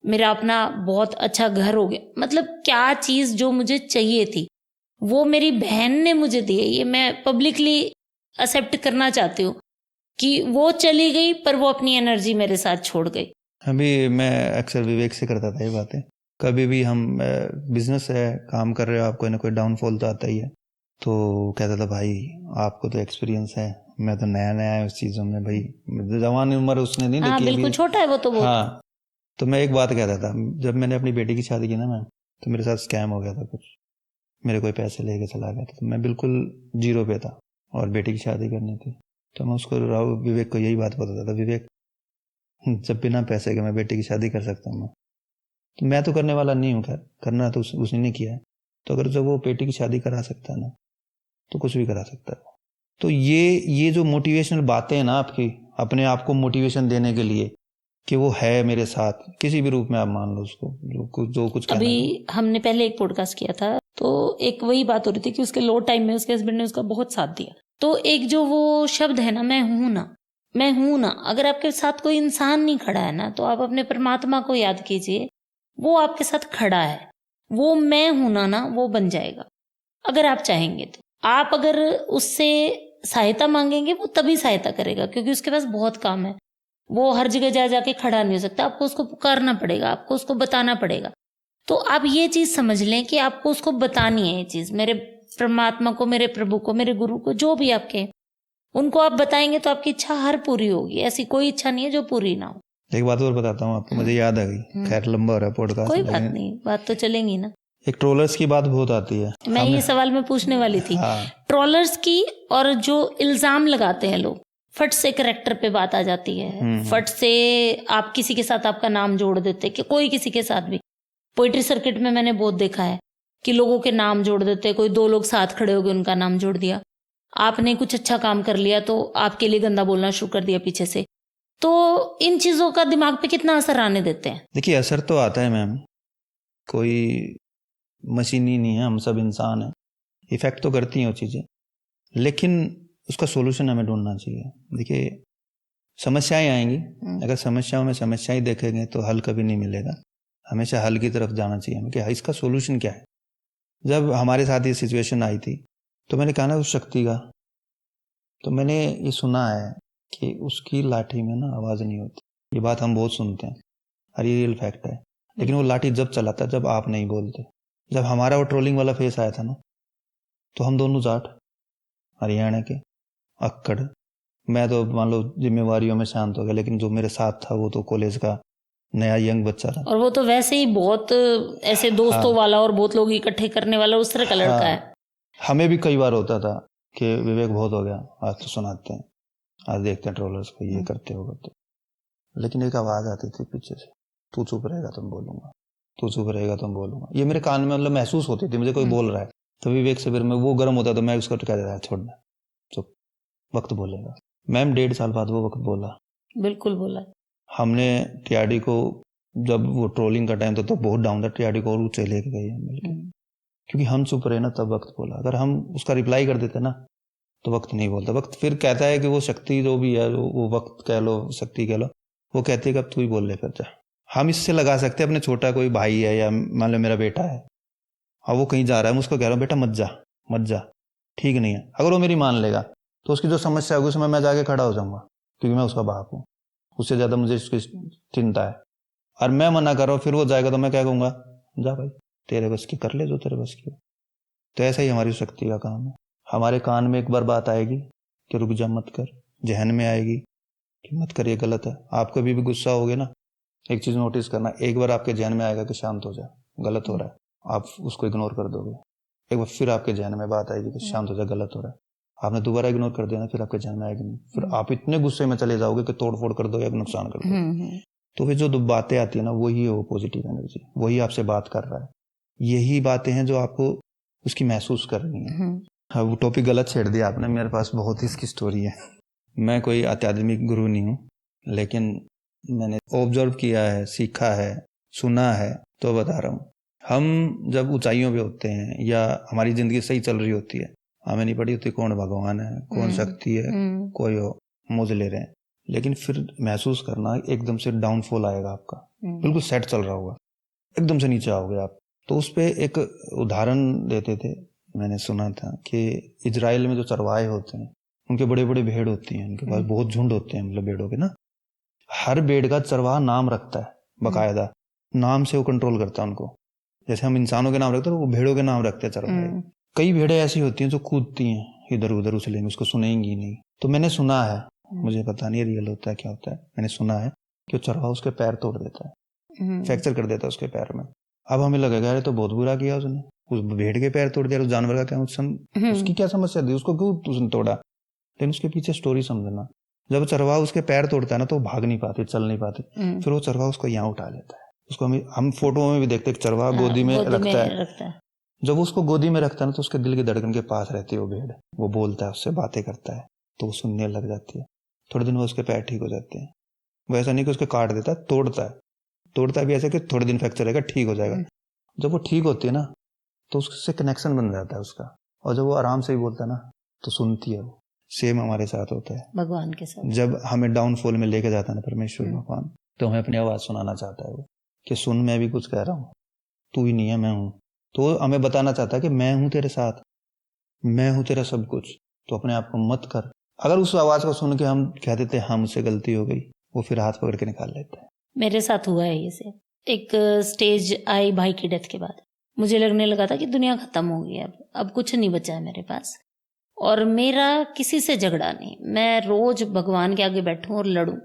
मेरा अपना बहुत अच्छा घर हो गया। मतलब क्या चीज जो मुझे चाहिए थी वो मेरी बहन ने मुझे दी है। ये मैं पब्लिकली एक्सेप्ट करना चाहती हूँ कि वो चली गई, पर वो अपनी एनर्जी मेरे साथ छोड़ गई। अभी मैं अक्सर विवेक से करता था ये बातें। कभी भी हम बिजनेस है, काम कर रहे हो, आपको ना कोई डाउनफॉल तो आता ही है, तो कहता था भाई आपको तो एक्सपीरियंस है, मैं तो नया नया है उस चीज़ों में, भाई जवान उम्र उसने नहीं देखी। बिल्कुल छोटा है वो तो बहुत। हाँ, तो मैं एक बात कहता था, जब मैंने अपनी बेटी की शादी की ना मैम, तो मेरे साथ स्कैम हो गया था कुछ, मेरे कोई पैसे लेके चला गया था, तो मैं बिल्कुल जीरो पे था और बेटी की शादी करनी थी। तो मैं उसको विवेक को यही बात बताता था, विवेक जब बिना पैसे के मैं बेटी की शादी कर सकता हूँ, तो मैं तो करने वाला नहीं हूँ, खैर करना तो उसने नहीं किया है, तो अगर जब वो बेटी की शादी करा सकता है ना, तो कुछ भी करा सकता है। तो ये जो मोटिवेशनल बातें हैं ना आपकी, अपने आप को मोटिवेशन देने के लिए कि वो है मेरे साथ, किसी भी रूप में आप मान लो उसको, जो कुछ अभी हमने पहले एक पॉडकास्ट किया था, तो एक वही बात हो रही थी कि उसके लो टाइम में उसके हस्बैंड ने उसका बहुत साथ दिया। तो एक जो वो शब्द है ना, मैं हूं ना, अगर आपके साथ कोई इंसान नहीं खड़ा है ना, तो आप अपने परमात्मा को याद कीजिए, वो आपके साथ खड़ा है। वो मैं हूं ना वो बन जाएगा अगर आप चाहेंगे तो। आप अगर उससे सहायता मांगेंगे, वो तभी सहायता करेगा, क्योंकि उसके पास बहुत काम है। वो हर जगह जा जाके खड़ा नहीं हो सकता, आपको उसको पुकारना पड़ेगा, आपको उसको बताना पड़ेगा। तो आप ये चीज समझ लें कि आपको उसको बतानी है ये चीज। मेरे परमात्मा को, मेरे प्रभु को, मेरे गुरु को, जो भी आपके, उनको आप बताएंगे तो आपकी इच्छा हर पूरी होगी। ऐसी कोई इच्छा नहीं है जो पूरी ना हो। एक बात और बताता हूँ आपको, मुझे याद आ गई, खैर लंबा हो रहा है पॉडकास्ट, कोई बात नहीं, बात तो चलेंगी ना। एक ट्रोलर्स की बात बहुत आती है। मैं ये सवाल मैं पूछने वाली थी। ट्रोलर्स की, और जो इल्जाम लगाते हैं लोग, फट से करेक्टर पे बात आ जाती है, फट से आप किसी के साथ आपका नाम जोड़ देते, कि कोई किसी के साथ भी। पोइट्री सर्किट में मैंने बहुत देखा है कि लोगों के नाम जोड़ देते, कोई दो लोग साथ खड़े हो गए, उनका नाम जोड़ दिया। आपने कुछ अच्छा काम कर लिया तो आपके लिए गंदा बोलना शुरू कर दिया पीछे से। तो इन चीजों का दिमाग पे कितना असर आने देते हैं? देखिए, असर तो आता है मैम, कोई मशीनी नहीं है, हम सब इंसान हैं, इफेक्ट तो करती हैं वो चीज़ें, लेकिन उसका सोल्यूशन हमें ढूंढना चाहिए। देखिए, समस्याएं आएंगी, अगर समस्याओं में समस्या ही देखेंगे तो हल कभी नहीं मिलेगा। हमेशा हल की तरफ जाना चाहिए हमें कि इसका सोल्यूशन क्या है। जब हमारे साथ ये सिचुएशन आई थी तो मैंने कहा ना उस शक्ति का, तो मैंने ये सुना है कि उसकी लाठी में ना आवाज़ नहीं होती। ये बात हम बहुत सुनते हैं और ये रियल फैक्ट है, लेकिन वो लाठी जब चलाता जब आप नहीं बोलते। जब हमारा वो ट्रोलिंग वाला फेस आया था ना, तो हम दोनों जाट, हरियाणा के, अक्कड़, मैं तो मान लो जिम्मेवारियों में शांत हो गया, लेकिन जो मेरे साथ था वो तो कॉलेज का नया यंग बच्चा था, और वो तो वैसे ही बहुत ऐसे दोस्तों वाला और बहुत लोग इकट्ठे करने वाला उस तरह का लड़का है। हमें भी कई बार होता था कि विवेक बहुत हो गया, आज तो सुनाते हैं, आज देखते हैं ट्रोलर्स को, ये करते हो करते, लेकिन एक आवाज आती थी पीछे से, तू चुप रहेगा तो बोलूंगा, तू चुप रहेगा तो बोलूंगा। ये मेरे कान में मतलब महसूस होती थी, मुझे कोई बोल रहा है तो विवेक से फिर मैं वो गर्म होता तो मैं उसको कह देता छोड़ना, चुप, वक्त बोलेगा। मैम 1.5 साल बाद वो वक्त बोला, बिल्कुल बोला। हमने टीआरडी को, जब वो ट्रोलिंग का टाइम था तो बहुत डाउन था, टीआरडी को और ऊंचे लेके गए मिलकर, क्योंकि हम चुप रहे ना तब वक्त बोला। अगर हम उसका रिप्लाई कर देते ना तो वक्त नहीं बोलता। वक्त फिर कहता है कि वो शक्ति जो भी है, वो वक्त कह लो, शक्ति कह लो, वो कहती है कि अब तू ही बोल ले, फिर जा। हम इससे लगा सकते हैं अपने छोटा कोई भाई है या मान लो मेरा बेटा है, और वो कहीं जा रहा है, मैं उसको कह रहा हूँ बेटा मत जा, मत जा, ठीक नहीं है। अगर वो मेरी मान लेगा तो उसकी जो समस्या होगी उसमें मैं जाके खड़ा हो जाऊंगा, क्योंकि मैं उसका बाप हूँ, उससे ज्यादा मुझे उसकी चिंता है। और मैं मना कर रहा हूँ, फिर वो जाएगा तो मैं क्या कहूंगा, जा भाई तेरे बस की कर ले जो तेरे बस की। तो ऐसा ही हमारी शक्ति का काम है। हमारे कान में एक बार बात आएगी कि रुक जा मत कर, जहन में आएगी कि मत कर ये गलत है। आप कभी भी गुस्सा होगे ना, एक चीज नोटिस करना, एक बार आपके जहन में आएगा कि शांत हो जा, गलत हो रहा है, आप उसको इग्नोर कर दोगे। एक बार फिर आपके जहन में बात आएगी कि शांत हो जा, गलत हो रहा है, आपने दोबारा इग्नोर कर दिया ना, फिर आपके जहन में आएगी नहीं, फिर आप इतने गुस्से में चले जाओगे कि तोड़ फोड़ कर दो या नुकसान कर दो। तो फिर जो बातें आती है ना, वही है वो पॉजिटिव एनर्जी, वही आपसे बात कर रहा है। यही बातें हैं जो आपको उसकी महसूस करनी है। हाँ, वो टॉपिक गलत छेड़ दिया आपने, मेरे पास बहुत ही इसकी स्टोरी है। मैं कोई आध्यात्मिक गुरु नहीं हूँ, लेकिन मैंने ऑब्जर्व किया है, सीखा है, सुना है, तो बता रहा हूँ। हम जब ऊंचाइयों पे होते हैं या हमारी जिंदगी सही चल रही होती है, हमें नहीं पड़ी होती कौन भगवान है, कौन शक्ति है, कोई हो, मौज ले रहे हैं, लेकिन फिर महसूस करना एकदम से डाउनफॉल आएगा आपका, बिल्कुल सेट चल रहा होगा, एकदम से नीचे आओगे आप। तो उस पे एक उदाहरण देते थे, मैंने सुना था कि इजराइल में जो चरवाहे होते हैं, उनके बड़े बड़े भेड़ होती हैं, उनके पास बहुत झुंड होते हैं, मतलब भेड़ों के ना, हर भेड़ का चरवाहा नाम रखता है बकायदा, नाम से वो कंट्रोल करता है उनको। जैसे हम इंसानों के नाम रखते हैं, वो भेड़ों के नाम रखते हैं चरवाहे। कई भेड़ें ऐसी होती हैं जो कूदती हैं इधर उधर, उछलेंगी, उसको सुनेंगी नहीं। तो मैंने सुना है, मुझे पता नहीं रियल होता है क्या होता है, मैंने सुना है कि चरवाहा उसके पैर तोड़ देता है, फ्रैक्चर कर देता है उसके पैर में। अब हमें लगेगा अरे तो बहुत बुरा किया उसने, उस भेड़ के पैर तोड़ दिया, उस जानवर का क्या, उसकी क्या समस्या थी, उसको क्यों उसने तोड़ा। लेकिन उसके पीछे स्टोरी समझना, जब चरवाहा उसके पैर तोड़ता है ना तो वो भाग नहीं पाती, चल नहीं पाती, फिर वो चरवाहा उसको यहाँ उठा लेता है। उसको हम फोटो में भी देखते हैं, चरवाहा गोदी में रखता है। जब उसको गोदी में रखता है ना तो उसके दिल की धड़कन के पास रहती है वो भेड़, वो बोलता है, उससे बातें करता है, तो वो सुनने लग जाती है। थोड़े दिन में उसके पैर ठीक हो जाते हैं। वो ऐसा नहीं कि उसके काट देता है, तोड़ता है भी ऐसे कि थोड़े दिन फ्रैक्चर रहेगा, ठीक हो जाएगा। जब वो ठीक होती है ना तो उससे कनेक्शन बन जाता है उसका, और जब वो आराम से ही बोलता है ना तो सुनती है वो। सेम हमारे साथ होता है भगवान के साथ। जब हमें डाउनफॉल में लेके जाता है ना परमेश्वर भगवान, तो हमें अपनी आवाज सुनाना चाहता है वो, कि सुन मैं भी कुछ कह रहा हूँ, तू ही नहीं है मैं हूँ। तो हमें बताना चाहता है कि मैं हूँ तेरे साथ, मैं हूँ तेरा सब कुछ, तो अपने आप को मत कर। अगर उस आवाज को सुन के हम कह देते हैं हमसे गलती हो गई, वो फिर हाथ पकड़ के निकाल लेता है। मेरे साथ हुआ है ये से। एक स्टेज आई भाई की डेथ के बाद, मुझे लगने लगा था कि दुनिया खत्म हो गई अब, अब कुछ नहीं बचा है मेरे पास, और मेरा किसी से झगड़ा नहीं। मैं रोज भगवान के आगे बैठूं और लड़ूं,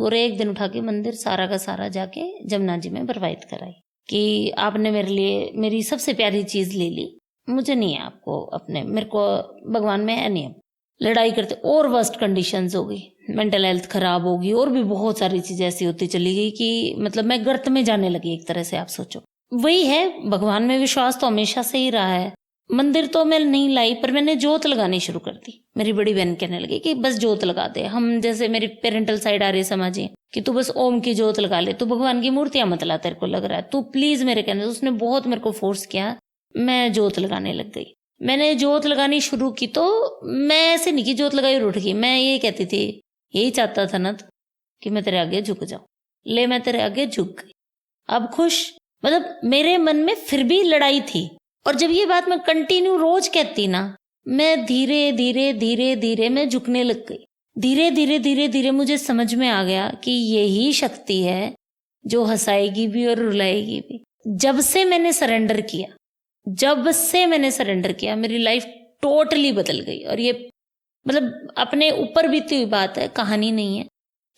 और एक दिन उठा के मंदिर सारा का सारा जाके जमुना जी में प्रवाहित कराई कि आपने मेरे लिए मेरी सबसे प्यारी चीज ले ली, मुझे नहीं है आपको अपने, मेरे को भगवान में है नहीं। लड़ाई करते और वर्स्ट कंडीशंस हो गई, मेंटल हेल्थ खराब होगी, और भी बहुत सारी चीजें ऐसी होती चली गई कि मतलब मैं गर्त में जाने लगी एक तरह से। आप सोचो, वही है, भगवान में विश्वास तो हमेशा से ही रहा है। मंदिर तो मैं नहीं लाई, पर मैंने जोत लगानी शुरू कर दी। मेरी बड़ी बहन कहने लगी कि बस जोत लगा दे। हम जैसे मेरी पेरेंटल साइड आ रही है समझिए कि तू बस ओम की जोत लगा ले, तू भगवान की मूर्तियां मत ला, तेरे को लग रहा है, तू प्लीज मेरे कहने। उसने बहुत मेरे को फोर्स किया, मैं जोत लगाने लग गई। मैंने जोत लगानी शुरू की तो मैं ऐसे नहीं कि जोत लगाई और उठ गई, मैं ये कहती थी, यही चाहता था ना कि मैं तेरे आगे झुक जाऊं, ले मैं तेरे आगे झुक गई, अब खुश। मतलब मेरे मन में फिर भी लड़ाई थी, और जब ये बात मैं कंटिन्यू रोज कहती ना, मैं धीरे धीरे धीरे धीरे मैं झुकने लग गई। धीरे धीरे धीरे धीरे मुझे समझ में आ गया कि यही शक्ति है जो हंसाएगी भी और रुलाएगी भी। जब से मैंने सरेंडर किया, मेरी लाइफ टोटली बदल गई। और ये मतलब अपने ऊपर बीती हुई बात है, कहानी नहीं है,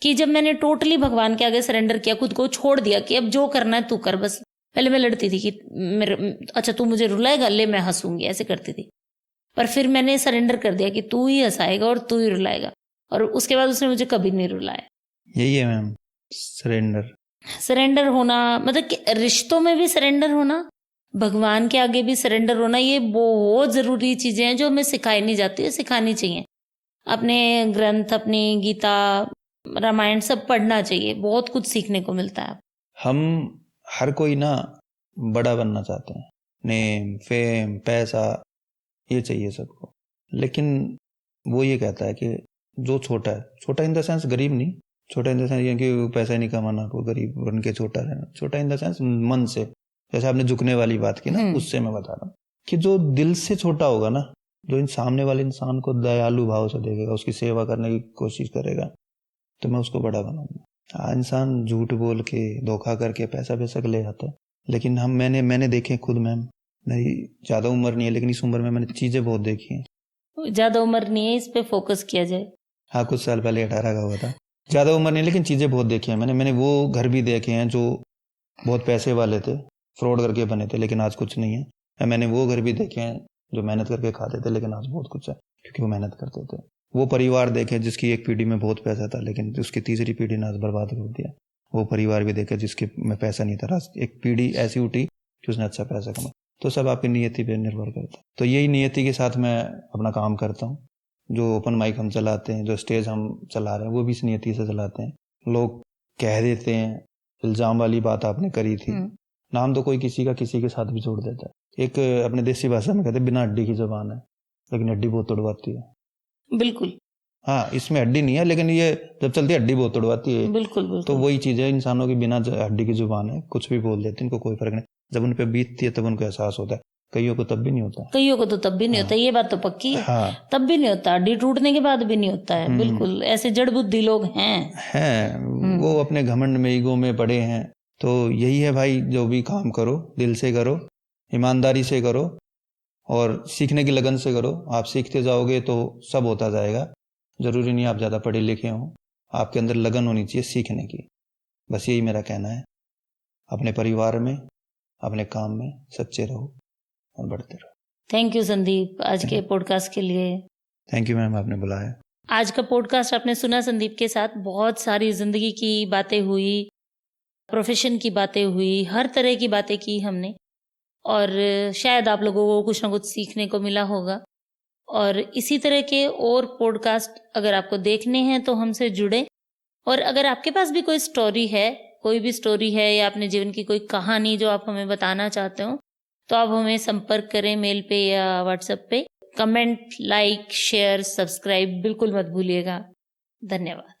कि जब मैंने टोटली भगवान के आगे सरेंडर किया, खुद को छोड़ दिया कि अब जो करना है तू कर। बस पहले मैं लड़ती थी कि मेरे अच्छा तू मुझे रुलाएगा, ले मैं हंसूंगी, ऐसे करती थी। पर फिर मैंने सरेंडर कर दिया कि तू ही हंसाएगा और तू ही रुलाएगा, और उसके बाद उसने मुझे कभी नहीं रुलाया। यही है मैम, सरेंडर होना, मतलब कि रिश्तों में भी सरेंडर होना, भगवान के आगे भी सरेंडर होना, ये बहुत जरूरी चीजें हैं जो हमें सिखाई नहीं जाती है, सिखानी चाहिए। अपने ग्रंथ, अपनी गीता, रामायण सब पढ़ना चाहिए, बहुत कुछ सीखने को मिलता है। हम हर कोई ना बड़ा बनना चाहते हैं, नेम, फेम, पैसा, ये चाहिए सबको। लेकिन वो ये कहता है कि जो छोटा है, छोटा इन द सेंस गरीब नहीं, छोटा इन द सेंस ये कि पैसा नहीं कमाना, कोई गरीब बन के छोटा रहना, छोटा इन द सेंस मन से। जैसे आपने झुकने वाली बात की ना, उससे मैं बता रहा हूँ कि जो दिल से छोटा होगा ना, जो इन सामने वाले इंसान को दयालु भाव से देखेगा, उसकी सेवा करने की कोशिश करेगा, तो मैं उसको बड़ा बनाऊंगा। इंसान झूठ बोल के, धोखा करके पैसा ले जाता है। लेकिन मैंने देखे खुद, मैम मेरी ज्यादा उम्र नहीं है, लेकिन इस उम्र में मैंने चीजें बहुत देखी हैं। ज्यादा उम्र नहीं है, इस पे फोकस किया जाए। हाँ, कुछ साल पहले 18 का हुआ था। ज्यादा उम्र नहीं, लेकिन चीजें बहुत देखी हैं मैंने वो घर भी देखे हैं जो बहुत पैसे वाले थे, फ्रॉड करके बने थे, लेकिन आज कुछ नहीं है। मैंने वो घर भी देखे हैं जो मेहनत करके खाते थे, लेकिन आज बहुत कुछ है क्योंकि वो मेहनत करते थे। वो परिवार देखे जिसकी एक पीढ़ी में बहुत पैसा था, लेकिन उसकी तीसरी पीढ़ी ने आज बर्बाद कर दिया। वो परिवार भी देखे जिसके में पैसा नहीं था, एक पीढ़ी ऐसी उठी कि उसने अच्छा पैसा कमाया। तो सब आपकी नियति पे निर्भर करता है। तो यही नियति के साथ मैं अपना काम करता हूँ। जो ओपन माइक हम चलाते हैं, जो स्टेज हम चला रहे हैं, वो भी इस नियति से चलाते हैं। लोग कह देते हैं, इल्जाम वाली बात आपने करी थी, नाम तो कोई किसी का किसी के साथ भी जोड़ देता है। एक अपने देसी भाषा में कहते हैं बिना हड्डी की जुबान है, लेकिन हड्डी बहुत तोड़वाती है। बिल्कुल। हाँ, इसमें हड्डी नहीं है, लेकिन ये जब चलती है हड्डी बहुत तोड़वाती है। बिल्कुल। तो वही चीज है, इंसानों की बिना हड्डी की जुबान है, कुछ भी बोल देते हैं, इनको कोई फर्क नहीं। जब उन पे बीतती है तब उनको एहसास होता है, कईयों को तब भी नहीं होता। होता, ये बात तो पक्की है। हाँ, तब भी नहीं होता, हड्डी टूटने के बाद भी नहीं होता है। बिल्कुल, ऐसे जड़ बुद्धि लोग हैं। वो अपने घमंड में, ईगो में पड़े हैं। तो यही है भाई, जो भी काम करो दिल से करो, ईमानदारी से करो, और सीखने की लगन से करो। आप सीखते जाओगे तो सब होता जाएगा। जरूरी नहीं आप ज्यादा पढ़े लिखे हो, आपके अंदर लगन होनी चाहिए सीखने की। बस यही मेरा कहना है। अपने परिवार में, अपने काम में सच्चे रहो और बढ़ते रहो। थैंक यू संदीप, आज के पॉडकास्ट के लिए। थैंक यू मैम, आपने बुलाया। आज का पॉडकास्ट आपने सुना संदीप के साथ। बहुत सारी जिंदगी की बातें हुई, प्रोफेशन की बातें हुई, हर तरह की बातें की हमने, और शायद आप लोगों को कुछ ना कुछ सीखने को मिला होगा। और इसी तरह के और पॉडकास्ट अगर आपको देखने हैं तो हमसे जुड़े। और अगर आपके पास भी कोई स्टोरी है, या अपने जीवन की कोई कहानी जो आप हमें बताना चाहते हो, तो आप हमें संपर्क करें मेल पे या व्हाट्सएप पे। कमेंट, लाइक, शेयर, सब्सक्राइब बिल्कुल मत भूलिएगा। धन्यवाद।